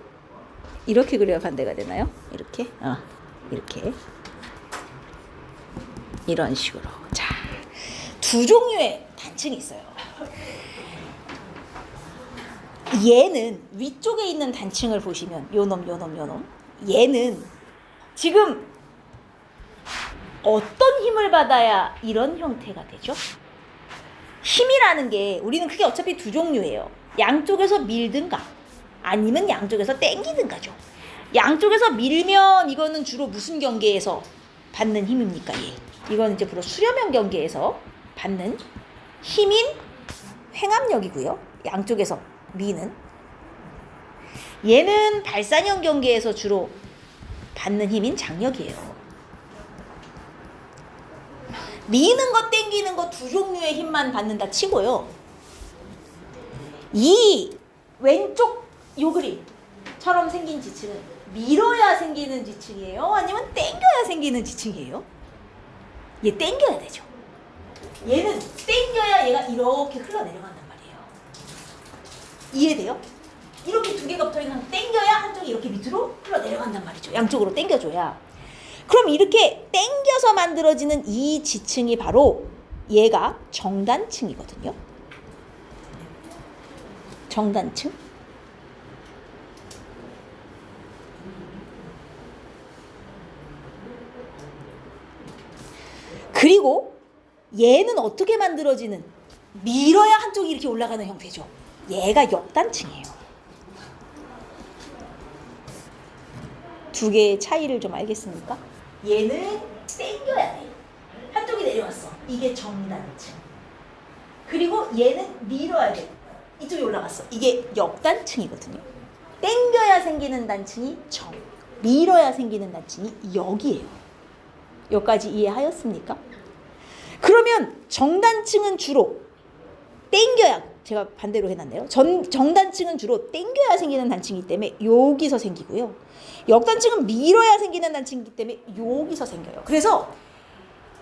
이렇게 그려야 반대가 되나요? 이렇게 이렇게 이런 식으로. 자, 두 종류의 단층이 있어요. 얘는 위쪽에 있는 단층을 보시면 요놈 얘는 지금 어떤 힘을 받아야 이런 형태가 되죠? 힘이라는 게 우리는 그게 어차피 두 종류예요. 양쪽에서 밀든가 아니면 양쪽에서 땡기든가죠. 양쪽에서 밀면 이거는 주로 무슨 경계에서 받는 힘입니까? 이건 이제 주로 수렴형 경계에서 받는 힘인 횡압력이고요. 양쪽에서 미는. 얘는 발산형 경계에서 주로 받는 힘인 장력이에요. 미는 거 땡기는 거 두 종류의 힘만 받는다 치고요. 이 왼쪽 요 그림처럼 생긴 지층은 밀어야 생기는 지층이에요? 아니면 땡겨야 생기는 지층이에요? 얘 땡겨야 되죠. 얘는 땡겨야 얘가 이렇게 흘러내려간단 말이에요. 이해돼요? 이렇게 두 개가 붙어있는 땡겨야 한쪽이 이렇게 밑으로 흘러내려간단 말이죠. 양쪽으로 땡겨줘야. 그럼 이렇게 땡겨서 만들어지는 이 지층이 바로 얘가 정단층이거든요. 정단층. 그리고 얘는 어떻게 만들어지는? 밀어야 한쪽이 이렇게 올라가는 형태죠. 얘가 역단층이에요. 두 개의 차이를 좀 알겠습니까? 얘는 땡겨야 돼. 한쪽이 내려왔어. 이게 정단층. 그리고 얘는 밀어야 돼. 이쪽이 올라갔어. 이게 역단층이거든요. 땡겨야 생기는 단층이 정, 밀어야 생기는 단층이 역이에요. 여기까지 이해하였습니까? 그러면 정단층은 주로 땡겨야, 제가 반대로 해놨네요. 정단층은 주로 땡겨야 생기는 단층이기 때문에 여기서 생기고요. 역단층은 밀어야 생기는 단층이기 때문에 여기서 생겨요. 그래서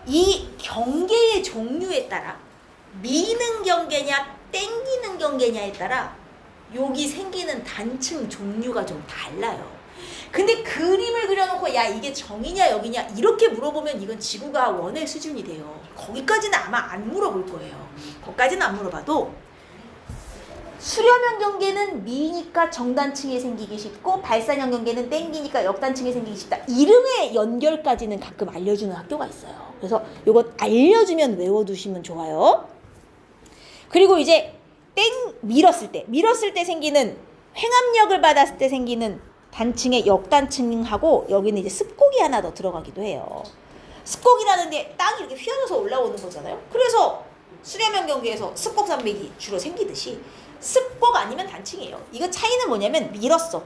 이 경계의 종류에 따라 미는 경계냐 땡기는 경계냐에 따라 여기 생기는 단층 종류가 좀 달라요. 근데 그림을 그려놓고 야 이게 정이냐 여기냐 이렇게 물어보면 이건 지구가 원의 수준이 돼요. 거기까지는 아마 안 물어볼 거예요. 거기까지는 안 물어봐도 수렴형 경계는 미니까 정단층이 생기기 쉽고 발산형 경계는 땡기니까 역단층이 생기기 쉽다. 이름의 연결까지는 가끔 알려주는 학교가 있어요. 그래서 이건 알려주면 외워두시면 좋아요. 그리고 이제 밀었을 때 생기는 횡압력을 받았을 때 생기는 단층의 역단층하고 여기는 이제 습곡이 하나 더 들어가기도 해요. 습곡이라는 게 땅이 이렇게 휘어져서 올라오는 거잖아요. 그래서 수렴형 경계에서 습곡 산맥이 주로 생기듯이 습곡 아니면 단층이에요. 이거 차이는 뭐냐면 밀었어.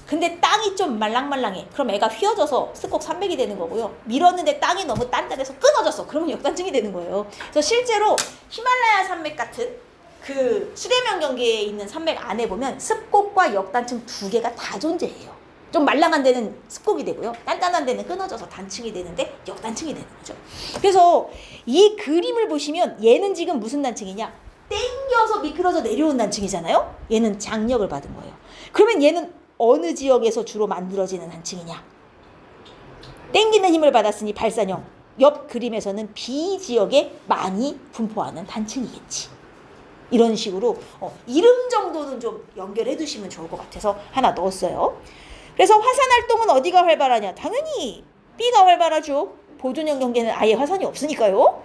근데 땅이 좀 말랑말랑해. 그럼 애가 휘어져서 습곡 산맥이 되는 거고요. 밀었는데 땅이 너무 단단해서 끊어졌어. 그러면 역단층이 되는 거예요. 그래서 실제로 히말라야 산맥 같은 그 수렴형 경계에 있는 산맥 안에 보면 습곡과 역단층 두 개가 다 존재해요. 좀 말랑한 데는 습곡이 되고요. 단단한 데는 끊어져서 단층이 되는데 역단층이 되는 거죠. 그래서 이 그림을 보시면 얘는 지금 무슨 단층이냐? 땡겨서 미끄러져 내려온 단층이잖아요. 얘는 장력을 받은 거예요. 그러면 얘는 어느 지역에서 주로 만들어지는 단층이냐? 땡기는 힘을 받았으니 발산형. 옆 그림에서는 B 지역에 많이 분포하는 단층이겠지. 이런 식으로 이름 정도는 좀 연결해 두시면 좋을 것 같아서 하나 넣었어요. 그래서 화산 활동은 어디가 활발하냐? 당연히 B가 활발하죠. 보존형 경계는 아예 화산이 없으니까요.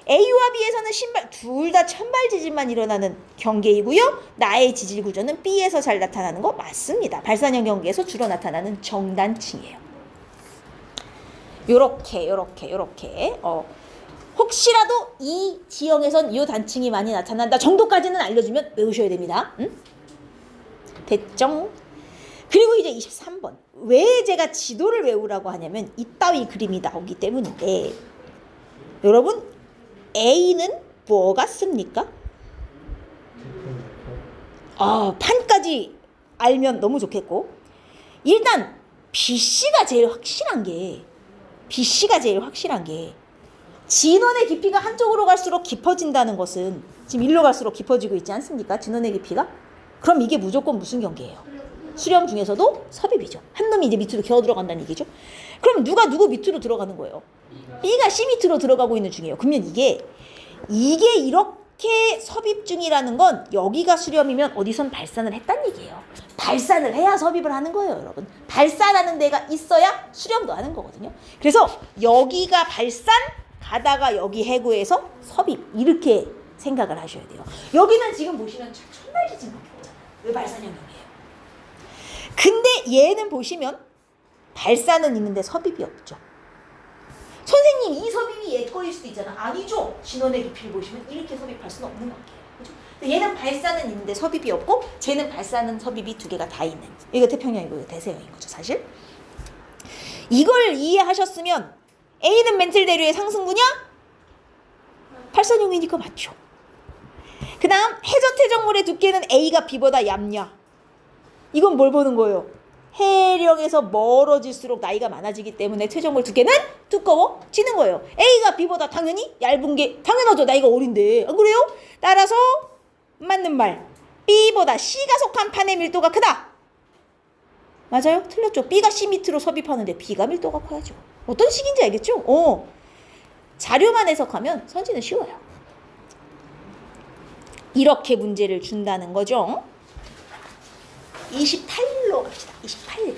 A와 B에서는 둘 다 천발 지진만 일어나는 경계이고요. 나의 지질 구조는 B에서 잘 나타나는 거 맞습니다. 발산형 경계에서 주로 나타나는 정단층이에요. 요렇게 혹시라도 이 지형에선 이 단층이 많이 나타난다 정도까지는 알려주면 외우셔야 됩니다. 응? 됐죠? 그리고 이제 23번. 왜 제가 지도를 외우라고 하냐면 이따위 그림이 나오기 때문인데 여러분 A는 뭐 같습니까? 판까지 알면 너무 좋겠고 일단 BC가 제일 확실한 게 진원의 깊이가 한쪽으로 갈수록 깊어진다는 것은 지금 일로 갈수록 깊어지고 있지 않습니까? 진원의 깊이가? 그럼 이게 무조건 무슨 경계예요? 수렴 중에서도 섭입이죠. 한 놈이 이제 밑으로 기어 들어간다는 얘기죠. 그럼 누가 누구 밑으로 들어가는 거예요? B가 C 밑으로 들어가고 있는 중이에요. 그러면 이게 이렇게 섭입 중이라는 건 여기가 수렴이면 어디선 발산을 했단 얘기예요. 발산을 해야 섭입을 하는 거예요, 여러분. 발산하는 데가 있어야 수렴도 하는 거거든요. 그래서 여기가 발산, 가다가 여기 해구에서 섭입 이렇게 생각을 하셔야 돼요. 여기는 지금 보시면 천발 지진밖에 없잖아요. 왜 발산형이에요? 근데 얘는 보시면 발산은 있는데 섭입이 없죠. 선생님 이 섭입이 얘 거일 수도 있잖아. 아니죠. 진원의 깊이를 보시면 이렇게 섭입할 수는 없는 관계예요. 그렇죠? 얘는 발산은 있는데 섭입이 없고 쟤는 발산은 섭입이 두 개가 다 있는. 이거 태평양이고 이거 대서양인 거죠 사실. 이걸 이해하셨으면 A는 멘틀 대류의 상승구냐? 발산형이니까 맞죠. 그 다음 해저 퇴적물의 두께는 A가 B보다 얇냐? 이건 뭘 보는 거예요? 해력에서 멀어질수록 나이가 많아지기 때문에 퇴적물 두께는 두꺼워지는 거예요. A가 B보다 당연히 얇은 게 당연하죠. 나이가 어린데. 안 그래요? 따라서 맞는 말. B보다 C가 속한 판의 밀도가 크다. 맞아요? 틀렸죠. B가 C 밑으로 섭입하는데 B가 밀도가 커야죠. 어떤 식인지 알겠죠? 자료만 해석하면 선지는 쉬워요. 이렇게 문제를 준다는 거죠. 28로 갑시다. 28.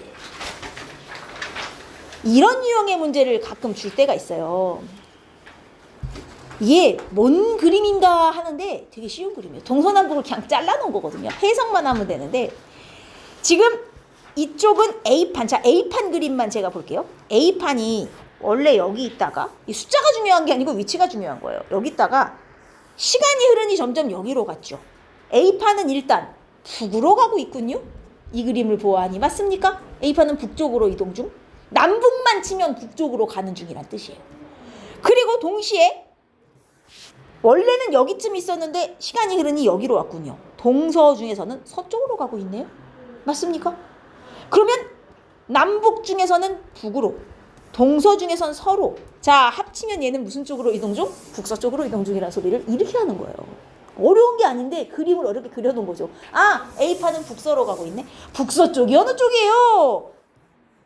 이런 유형의 문제를 가끔 줄 때가 있어요. 이게 뭔 그림인가 하는데 되게 쉬운 그림이에요. 동서남북을 그냥 잘라놓은 거거든요. 해석만 하면 되는데 지금 이쪽은 A판. 자, A판 그림만 제가 볼게요. A판이 원래 여기 있다가 이 숫자가 중요한 게 아니고 위치가 중요한 거예요. 여기 있다가 시간이 흐르니 점점 여기로 갔죠. A판은 일단 북으로 가고 있군요. 이 그림을 보아하니 맞습니까? A판은 북쪽으로 이동 중. 남북만 치면 북쪽으로 가는 중이란 뜻이에요. 그리고 동시에 원래는 여기쯤 있었는데 시간이 흐르니 여기로 왔군요. 동서 중에서는 서쪽으로 가고 있네요. 맞습니까? 그러면 남북 중에서는 북으로, 동서 중에서는 서로. 자, 합치면 얘는 무슨 쪽으로 이동 중? 북서쪽으로 이동 중이라는 소리를 이렇게 하는 거예요. 어려운 게 아닌데 그림을 어렵게 그려놓은 거죠. 아, A파는 북서로 가고 있네. 북서 쪽이 어느 쪽이에요?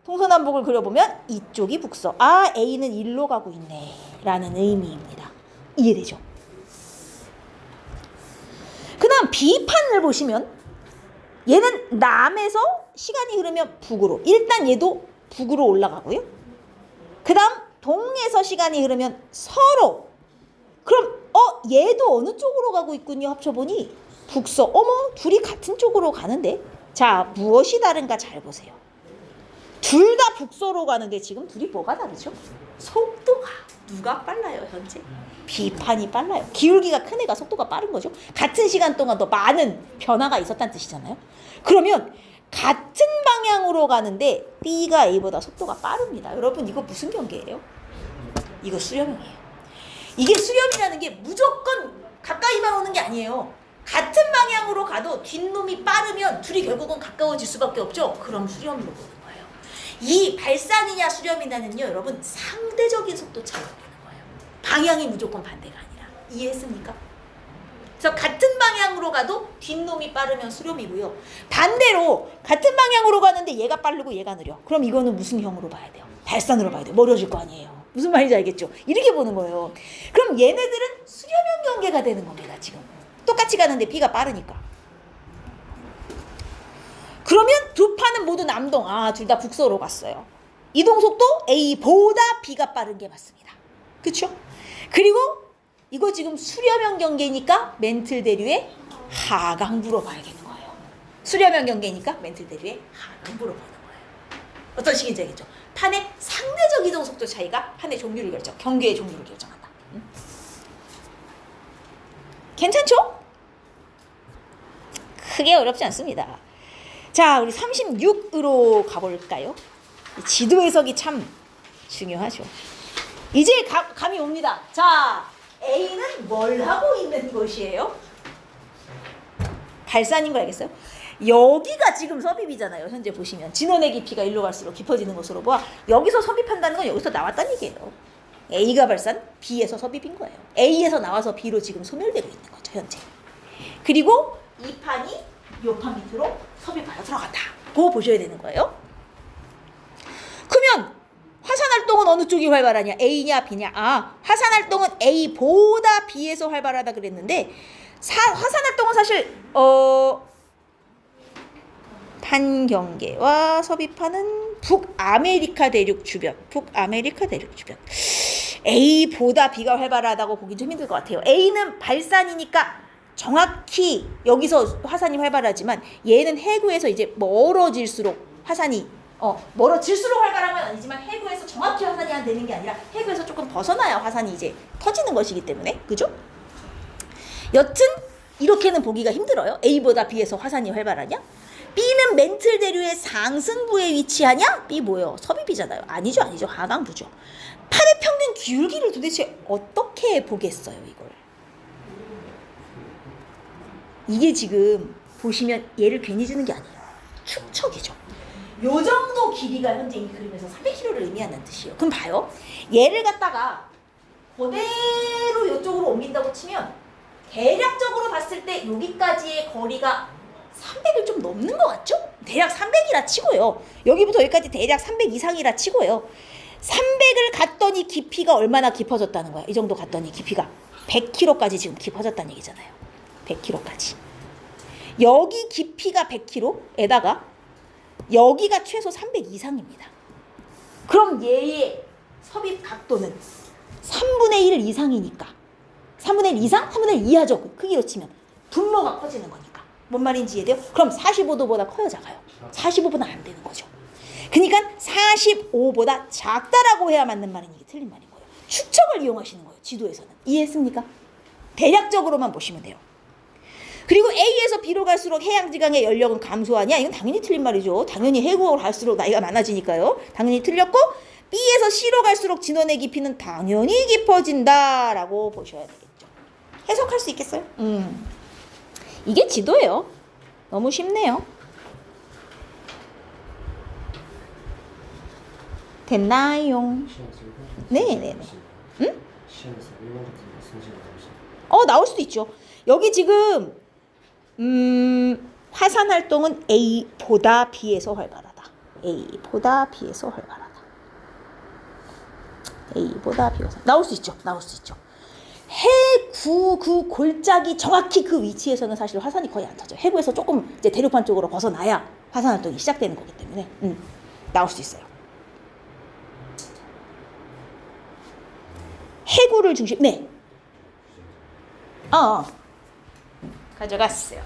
동서남북을 그려보면 이쪽이 북서. 아, A는 일로 가고 있네 라는 의미입니다. 이해되죠? 그 다음 B판을 보시면 얘는 남에서 시간이 흐르면 북으로. 일단 얘도 북으로 올라가고요. 그 다음 동에서 시간이 흐르면 서로. 그럼 얘도 어느 쪽으로 가고 있군요. 합쳐보니 북서. 어머, 둘이 같은 쪽으로 가는데. 자, 무엇이 다른가 잘 보세요. 둘 다 북서로 가는데 지금 둘이 뭐가 다르죠? 속도가. 누가 빨라요 현재? B판이 빨라요. 기울기가 큰 애가 속도가 빠른 거죠. 같은 시간 동안 더 많은 변화가 있었다는 뜻이잖아요. 그러면 같은 방향으로 가는데 B가 A보다 속도가 빠릅니다. 여러분 이거 무슨 경계예요? 이거 수렴이에요. 이게 수렴이라는 게 무조건 가까이만 오는 게 아니에요. 같은 방향으로 가도 뒷놈이 빠르면 둘이 결국은 가까워질 수밖에 없죠. 그럼 수렴으로 보는 거예요. 이 발산이냐 수렴이냐는요, 여러분 상대적인 속도 차이가 되는 거예요. 방향이 무조건 반대가 아니라. 이해했습니까? 그래서 같은 방향으로 가도 뒷놈이 빠르면 수렴이고요. 반대로 같은 방향으로 가는데 얘가 빠르고 얘가 느려. 그럼 이거는 무슨 형으로 봐야 돼요? 발산으로 봐야 돼요. 멀어질 거 아니에요. 무슨 말인지 알겠죠? 이렇게 보는 거예요. 그럼 얘네들은 수렴형 경계가 되는 겁니다. 지금 똑같이 가는데 B가 빠르니까. 그러면 두 판은 모두 남동. 아, 둘 다 북서로 갔어요. 이동속도 A보다 B가 빠른 게 맞습니다. 그렇죠? 그리고 이거 지금 수렴형 경계니까 멘틀 대류의 하강부로 봐야겠는 거예요. 수렴형 경계니까 멘틀 대류의 하강부로 보는 거예요. 어떤 식인지 알겠죠? 판의 상대적 이동 속도 차이가 판의 종류를 결정, 경계의 종류를 결정한다. 괜찮죠? 크게 어렵지 않습니다. 자, 우리 36으로 가볼까요? 지도 해석이 참 중요하죠. 이제 감이 옵니다. 자, A는 뭘 하고 있는 것이에요? 발산인 거 알겠어요? 여기가 지금 섭입이잖아요. 현재 보시면 진원의 깊이가 일로 갈수록 깊어지는 것으로 보아 여기서 섭입한다는 건 여기서 나왔다는 얘기예요. A가 발산, B에서 섭입인 거예요. A에서 나와서 B로 지금 소멸되고 있는 거죠. 현재. 그리고 이 판이 요 판 밑으로 섭입하여 들어갔다. 그거 보셔야 되는 거예요. 그러면 화산활동은 어느 쪽이 활발하냐? A냐 B냐? 아, 화산활동은 A보다 B에서 활발하다 그랬는데 화산활동은 사실 판경계와 섭입하는 북아메리카 대륙 주변. 북아메리카 대륙 주변. A보다 B가 활발하다고 보긴 좀 힘들 것 같아요. A는 발산이니까 정확히 여기서 화산이 활발하지만 얘는 해구에서 이제 멀어질수록 화산이 멀어질수록 활발한 건 아니지만 해구에서 정확히 화산이 안 되는 게 아니라 해구에서 조금 벗어나야 화산이 이제 터지는 것이기 때문에. 그죠? 여튼 이렇게는 보기가 힘들어요. A보다 B에서 화산이 활발하냐? B는 멘틀 대류의 상승부에 위치하냐? B 뭐예요? 섭입이잖아요. 아니죠. 하강부죠. 판의 평균 기울기를 도대체 어떻게 보겠어요, 이걸? 이게 지금 보시면 얘를 괜히 주는 게 아니에요. 축척이죠. 요 정도 길이가 현재 이 그림에서 300km를 의미한다는 뜻이에요. 그럼 봐요. 얘를 갖다가 그대로 이쪽으로 옮긴다고 치면 대략적으로 봤을 때 여기까지의 거리가 300을 좀 넘는 것 같죠? 대략 300이라 치고요. 여기부터 여기까지 대략 300 이상이라 치고요. 300을 갔더니 깊이가 얼마나 깊어졌다는 거야. 이 정도 갔더니 깊이가 100km까지 지금 깊어졌다는 얘기잖아요. 100km까지. 여기 깊이가 100km에다가 여기가 최소 300 이상입니다. 그럼 얘의 섭입 각도는 3분의 1 이상이니까 3분의 1 이상? 3분의 1 이하죠. 크기로 치면 분모가 커지는 거니까. 뭔 말인지 이해돼요? 그럼 45도보다 커요, 작아요? 45보다 안 되는 거죠. 그러니까 45보다 작다라고 해야 맞는 말은 이게 틀린 말인 거예요. 축척을 이용하시는 거예요, 지도에서는. 이해했습니까? 대략적으로만 보시면 돼요. 그리고 A에서 B로 갈수록 해양지강의 연력은 감소하냐? 이건 당연히 틀린 말이죠. 당연히 해구로 갈수록 나이가 많아지니까요. 당연히 틀렸고, B에서 C로 갈수록 진원의 깊이는 당연히 깊어진다라고 보셔야 되겠죠. 해석할 수 있겠어요? 이게 지도예요. 너무 쉽네요. 됐나요? 네네네. 응? 나올 수도 있죠. 여기 지금 화산 활동은 A보다 B에서 활발하다. A보다 B에서 활발하다. A보다 B에서 나올 수 있죠. 나올 수 있죠. 해구 그 골짜기 정확히 그 위치에서는 사실 화산이 거의 안 터져요. 해구에서 조금 이제 대륙판 쪽으로 벗어나야 화산 활동이 시작되는 거기 때문에 나올 수 있어요. 해구를 중심, 네. 가져갔어요.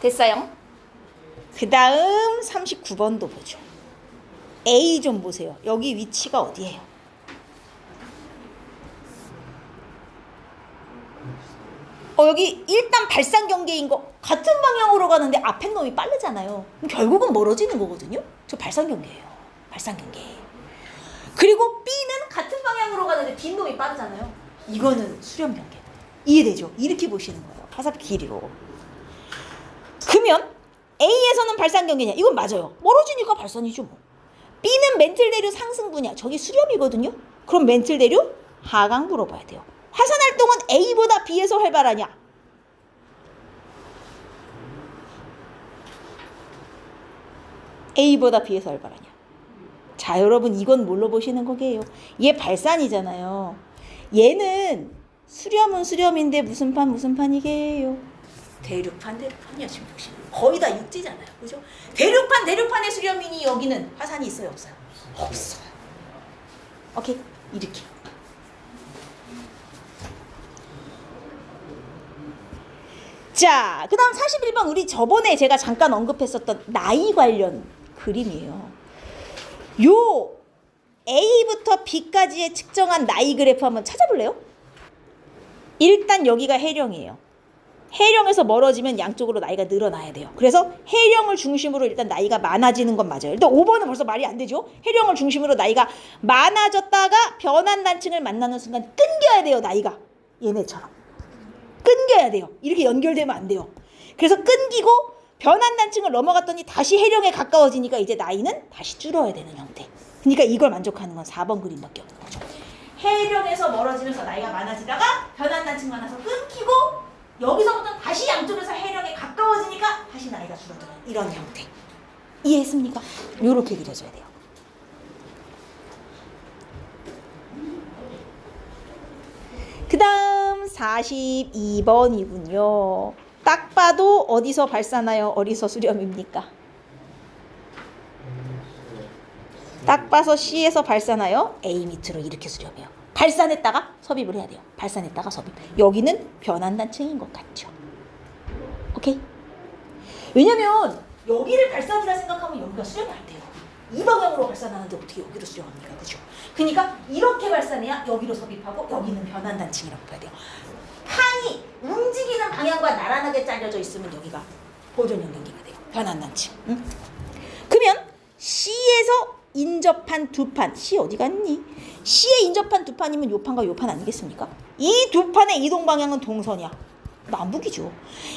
됐어요. 그 다음 39번도 보죠. A 좀 보세요. 여기 위치가 어디예요? 여기 일단 발산 경계인 거 같은 방향으로 가는데 앞에 놈이 빠르잖아요. 그럼 결국은 멀어지는 거거든요. 저 발산 경계예요. 발산 경계. 그리고 B는 같은 방향으로 가는데 뒷놈이 빠르잖아요. 이거는 수렴 경계. 이해되죠? 이렇게 보시는 거예요. 화살표 길이로. 그러면 A에서는 발산 경계냐? 이건 맞아요. 멀어지니까 발산이죠 뭐. B는 멘틀 대류 상승 분야. 저기 수렴이거든요. 그럼 멘틀 대류 하강 물어봐야 돼요. 화산 활동은 A보다 B에서 활발하냐? A보다 B에서 활발하냐? 자, 여러분 이건 뭘로 보시는 거게요? 얘 발산이잖아요. 얘는 수렴은 수렴인데 무슨 판이게요? 대륙판이야 지금 보시면. 거의 다 육지잖아요. 그죠? 대륙판의 수렴이니 여기는 화산이 있어요, 없어요? 없어요. 오케이? 이렇게. 자, 그 다음 41번 우리 저번에 제가 잠깐 언급했었던 나이 관련 그림이에요. 요 A부터 B까지의 측정한 나이 그래프 한번 찾아볼래요? 일단 여기가 해령이에요. 해령에서 멀어지면 양쪽으로 나이가 늘어나야 돼요. 그래서 해령을 중심으로 일단 나이가 많아지는 건 맞아요. 일단 5번은 벌써 말이 안 되죠. 해령을 중심으로 나이가 많아졌다가 변환단층을 만나는 순간 끊겨야 돼요. 나이가 얘네처럼 끊겨야 돼요. 이렇게 연결되면 안 돼요. 그래서 끊기고 변환단층을 넘어갔더니 다시 해령에 가까워지니까 이제 나이는 다시 줄어야 되는 형태. 그러니까 이걸 만족하는 건 4번 그림밖에 없는 거죠. 해령에서 멀어지면서 나이가 많아지다가 변환단층 만나서 끊기고 여기서부터 다시 양쪽에서 해령에 가까워지니까 다시 나이가 줄어드는 이런 형태. 이해했습니까? 요렇게 그려줘야 돼요. 그 다음 42번이군요. 딱 봐도 어디서 발산하여 어디서 수렴입니까? 딱 봐서 C에서 발산하여 A 밑으로 이렇게 수렴해요. 발산했다가 섭입을 해야 돼요. 발산했다가 섭입. 여기는 변환단층인 것 같죠. 오케이? 왜냐면 여기를 발산이라 생각하면 여기가 수렴이 안 돼요. 이 방향으로 발산하는데 어떻게 여기로 수렴합니까? 그죠? 그러니까 이렇게 발산해야 여기로 섭입하고 여기는 변환단층이라고 봐야 돼요. 판이 움직이는 방향과 나란하게 잘려져 있으면 여기가 보존형 경계가 돼요. 변환단층. 응? 그러면 C에서 인접한 두 판. C 어디 갔니? C에 인접한 두 판이면 요 판과 요 판 아니겠습니까? 이 두 판의 이동 방향은 동선이야. 남북이죠.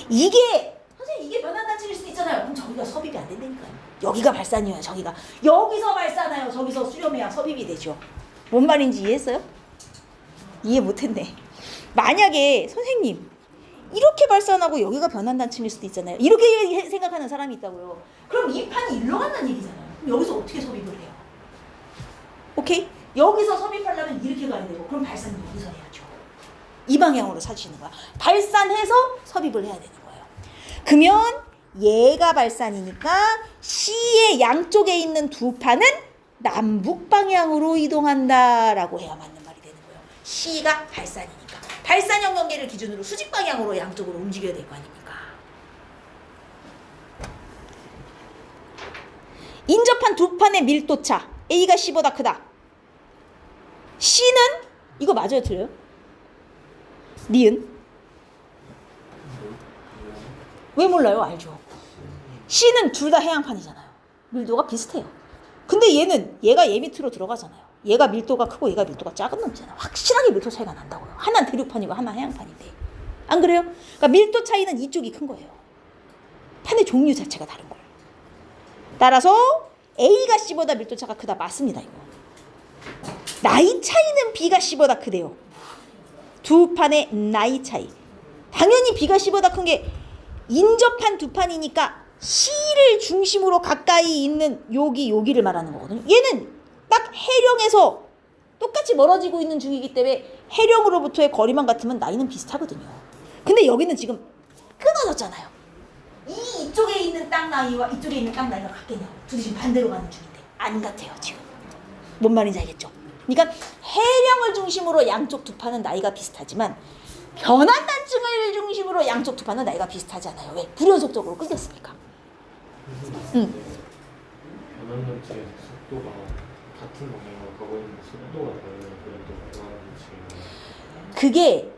이게 선생님 이게 변환단층일 수도 있잖아요. 그럼 저기가 섭입이 안 된다니까요. 여기가 발산이어야 저기가. 여기서 발산해요. 저기서 수렴해야 섭입이 되죠. 뭔 말인지 이해했어요? 이해 못했네. 만약에 선생님 이렇게 발산하고 여기가 변환단층일 수도 있잖아요. 이렇게 생각하는 사람이 있다고요. 그럼 이 판이 일로 간다는 얘기잖아요. 그럼 여기서 어떻게 섭입을 해요? 오케이? 여기서 섭입하려면 이렇게 가야 되고 그럼 발산은 여기서 해야죠. 이 방향으로 찾으시는 거야. 발산해서 섭입을 해야 되는 거예요. 그러면 얘가 발산이니까 C의 양쪽에 있는 두 판은 남북 방향으로 이동한다라고 해야 맞는 말이 되는 거예요. C가 발산이니까. 발산형 경계를 기준으로 수직 방향으로 양쪽으로 움직여야 될 거 아닙니까? 인접한 두 판의 밀도차 A가 C보다 크다. C는 이거 맞아요, 틀려요? 니은? 왜 몰라요? 알죠. C는 둘 다 해양판이잖아요. 밀도가 비슷해요. 근데 얘가 얘 밑으로 들어가잖아요. 얘가 밀도가 크고 얘가 밀도가 작은 놈이잖아. 확실하게 밀도 차이가 난다고요. 하나는 대륙판이고 하나는 해양판인데. 안 그래요? 그러니까 밀도 차이는 이쪽이 큰 거예요. 판의 종류 자체가 다른 거예요. 따라서 A가 C보다 밀도 차가 크다. 맞습니다. 이거. 나이 차이는 B가 C보다 크대요. 두 판의 나이 차이. 당연히 B가 C보다 큰 게 인접한 두 판이니까 C를 중심으로 가까이 있는 여기를 말하는 거거든요. 얘는 딱 해령에서 똑같이 멀어지고 있는 중이기 때문에 해령으로부터의 거리만 같으면 나이는 비슷하거든요. 근데 여기는 지금 끊어졌잖아요. 이쪽에 있는 땅 나이와 이쪽에 있는 땅 나이가 같겠냐고. 둘이 지금 반대로 가는 중인데 안 같아요 지금. 뭔 말인지 알겠죠? 그러니까 해령을 중심으로 양쪽 두 판은 나이가 비슷하지만 변환단층을 중심으로 양쪽 두 판은 나이가 비슷하지 않아요. 왜? 불연속적으로 끊겼으니까. 변환단층의 속도가 같은 방향으로 가고 있는데 속도가 다르면 그래도 변환단층이 그게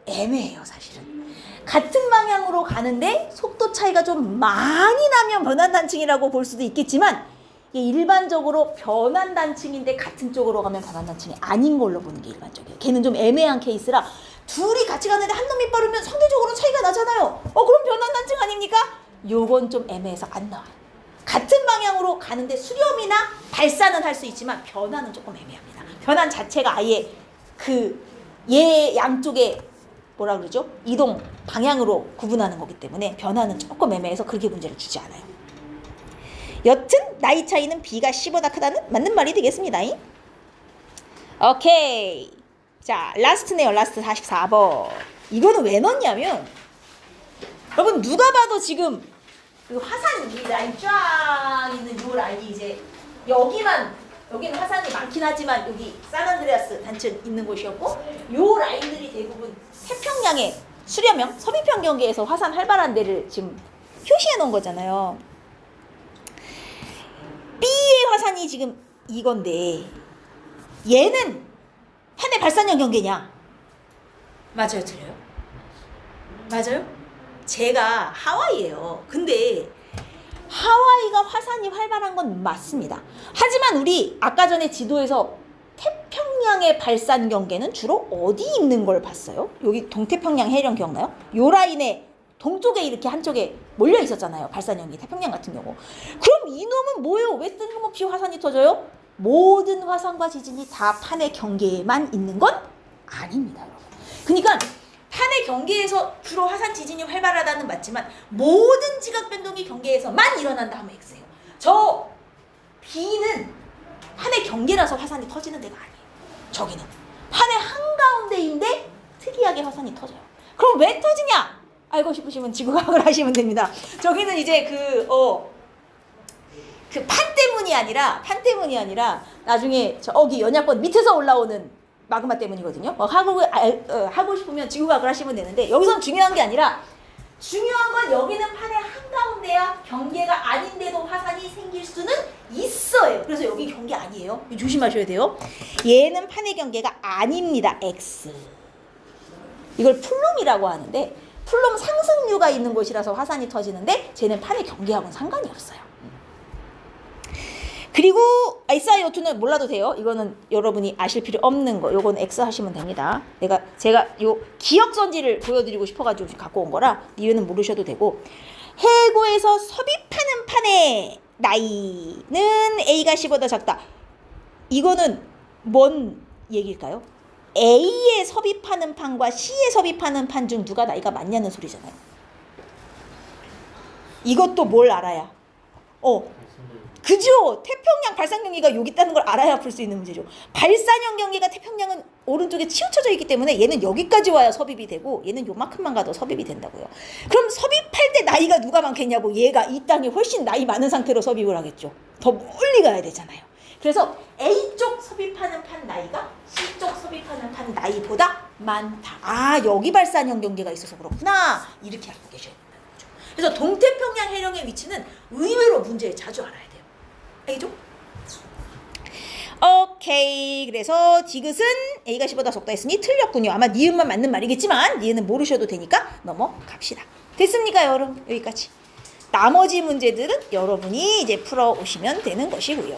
애매해요 사실은. 같은 방향으로 가는데 속도 차이가 좀 많이 나면 변환단층이라고 볼 수도 있겠지만 이게 일반적으로 변환단층인데 같은 쪽으로 가면 변환단층이 아닌 걸로 보는 게 일반적이에요. 걔는 좀 애매한 케이스라 둘이 같이 가는데 한 놈이 빠르면 상대적으로 차이가 나잖아요. 그럼 변환단층 아닙니까? 요건 좀 애매해서 안 나와요. 같은 방향으로 가는데 수렴이나 발사는 할 수 있지만 변환은 조금 애매합니다. 변환 자체가 아예 얘 양쪽에 뭐라 그러죠? 이동 방향으로 구분하는 거기 때문에 변화는 조금 애매해서 그렇게 문제를 주지 않아요. 여튼 나이 차이는 B가 C보다 크다는 맞는 말이 되겠습니다. 오케이. 자, 라스트네요. 라스트 44번. 이거는 왜 넣냐면 여러분 누가 봐도 지금 그 화산 이 라인 쫙 있는 요 라인이 이제 여기는 화산이 많긴 하지만 여기 산안드레아스 단층 있는 곳이었고 요 라인들이 대부분 태평양의 수렴형 서비평 경계에서 화산 활발한 데를 지금 표시해 놓은 거잖아요. B의 화산이 지금 이건데 얘는 판의 발산형 경계냐? 맞아요, 틀려요? 맞아요? 제가 하와이예요. 근데 하와이가 화산이 활발한 건 맞습니다. 하지만 우리 아까 전에 지도에서 태평양의 발산 경계는 주로 어디 있는 걸 봤어요? 여기 동태평양 해령 기억나요? 요 라인에 동쪽에 이렇게 한쪽에 몰려 있었잖아요. 발산형이 태평양 같은 경우. 그럼 이놈은 뭐예요? 왜 뜬금없이 화산이 터져요? 모든 화산과 지진이 다 판의 경계에만 있는 건 아닙니다, 여러분. 그러니까 판의 경계에서 주로 화산 지진이 활발하다는 맞지만 모든 지각 변동이 경계에서만 일어난다 하면 X예요. 저 B는 판의 경계라서 화산이 터지는 데가 아니에요. 저기는 판의 한가운데인데 특이하게 화산이 터져요. 그럼 왜 터지냐? 알고 싶으시면 지구과학을 하시면 됩니다. 저기는 이제 판 때문이 아니라 나중에 저기 연약권 밑에서 올라오는 마그마 때문이거든요. 하고 싶으면 지구과학을 하시면 되는데 여기선 중요한 게 아니라 중요한 건 여기는 판의 한가운데야 경계가 아닌데도 화산이 생길 수는 있어요. 그래서 여기 경계 아니에요. 조심하셔야 돼요. 얘는 판의 경계가 아닙니다. X. 이걸 플룸이라고 하는데 플룸 상승류가 있는 곳이라서 화산이 터지는데 쟤는 판의 경계하고는 상관이 없어요. 그리고 SiO2는 몰라도 돼요. 이거는 여러분이 아실 필요 없는 거. 요건 X 하시면 됩니다. 제가 요 기억선지를 보여드리고 싶어가지고 갖고 온 거라 이유는 모르셔도 되고 해고에서 섭입하는 판의 나이는 A가 C보다 작다. 이거는 뭔 얘기일까요? A에 섭입하는 판과 C에 섭입하는 판 중 누가 나이가 많냐는 소리잖아요. 이것도 뭘 알아야? 그죠? 태평양 발산 경계가 여기 있다는 걸 알아야 풀 수 있는 문제죠. 발산형 경계가 태평양은 오른쪽에 치우쳐져 있기 때문에 얘는 여기까지 와야 섭입이 되고 얘는 요만큼만 가도 섭입이 된다고요. 그럼 섭입할 때 나이가 누가 많겠냐고. 얘가 이 땅에 훨씬 나이 많은 상태로 섭입을 하겠죠. 더 멀리 가야 되잖아요. 그래서 A쪽 섭입하는 판 나이가 C쪽 섭입하는 판 나이보다 많다. 여기 발산형 경계가 있어서 그렇구나. 이렇게 알고 계셔야 된다는 거죠. 그래서 동태평양 해령의 위치는 의외로 문제에 자주 알아야 돼요. 알겠죠? 오케이. 그래서 디귿은 A가 C보다 적다 했으니 틀렸군요. 아마 니은만 맞는 말이겠지만 니은은 모르셔도 되니까 넘어갑시다. 됐습니까, 여러분? 여기까지. 나머지 문제들은 여러분이 이제 풀어오시면 되는 것이고요.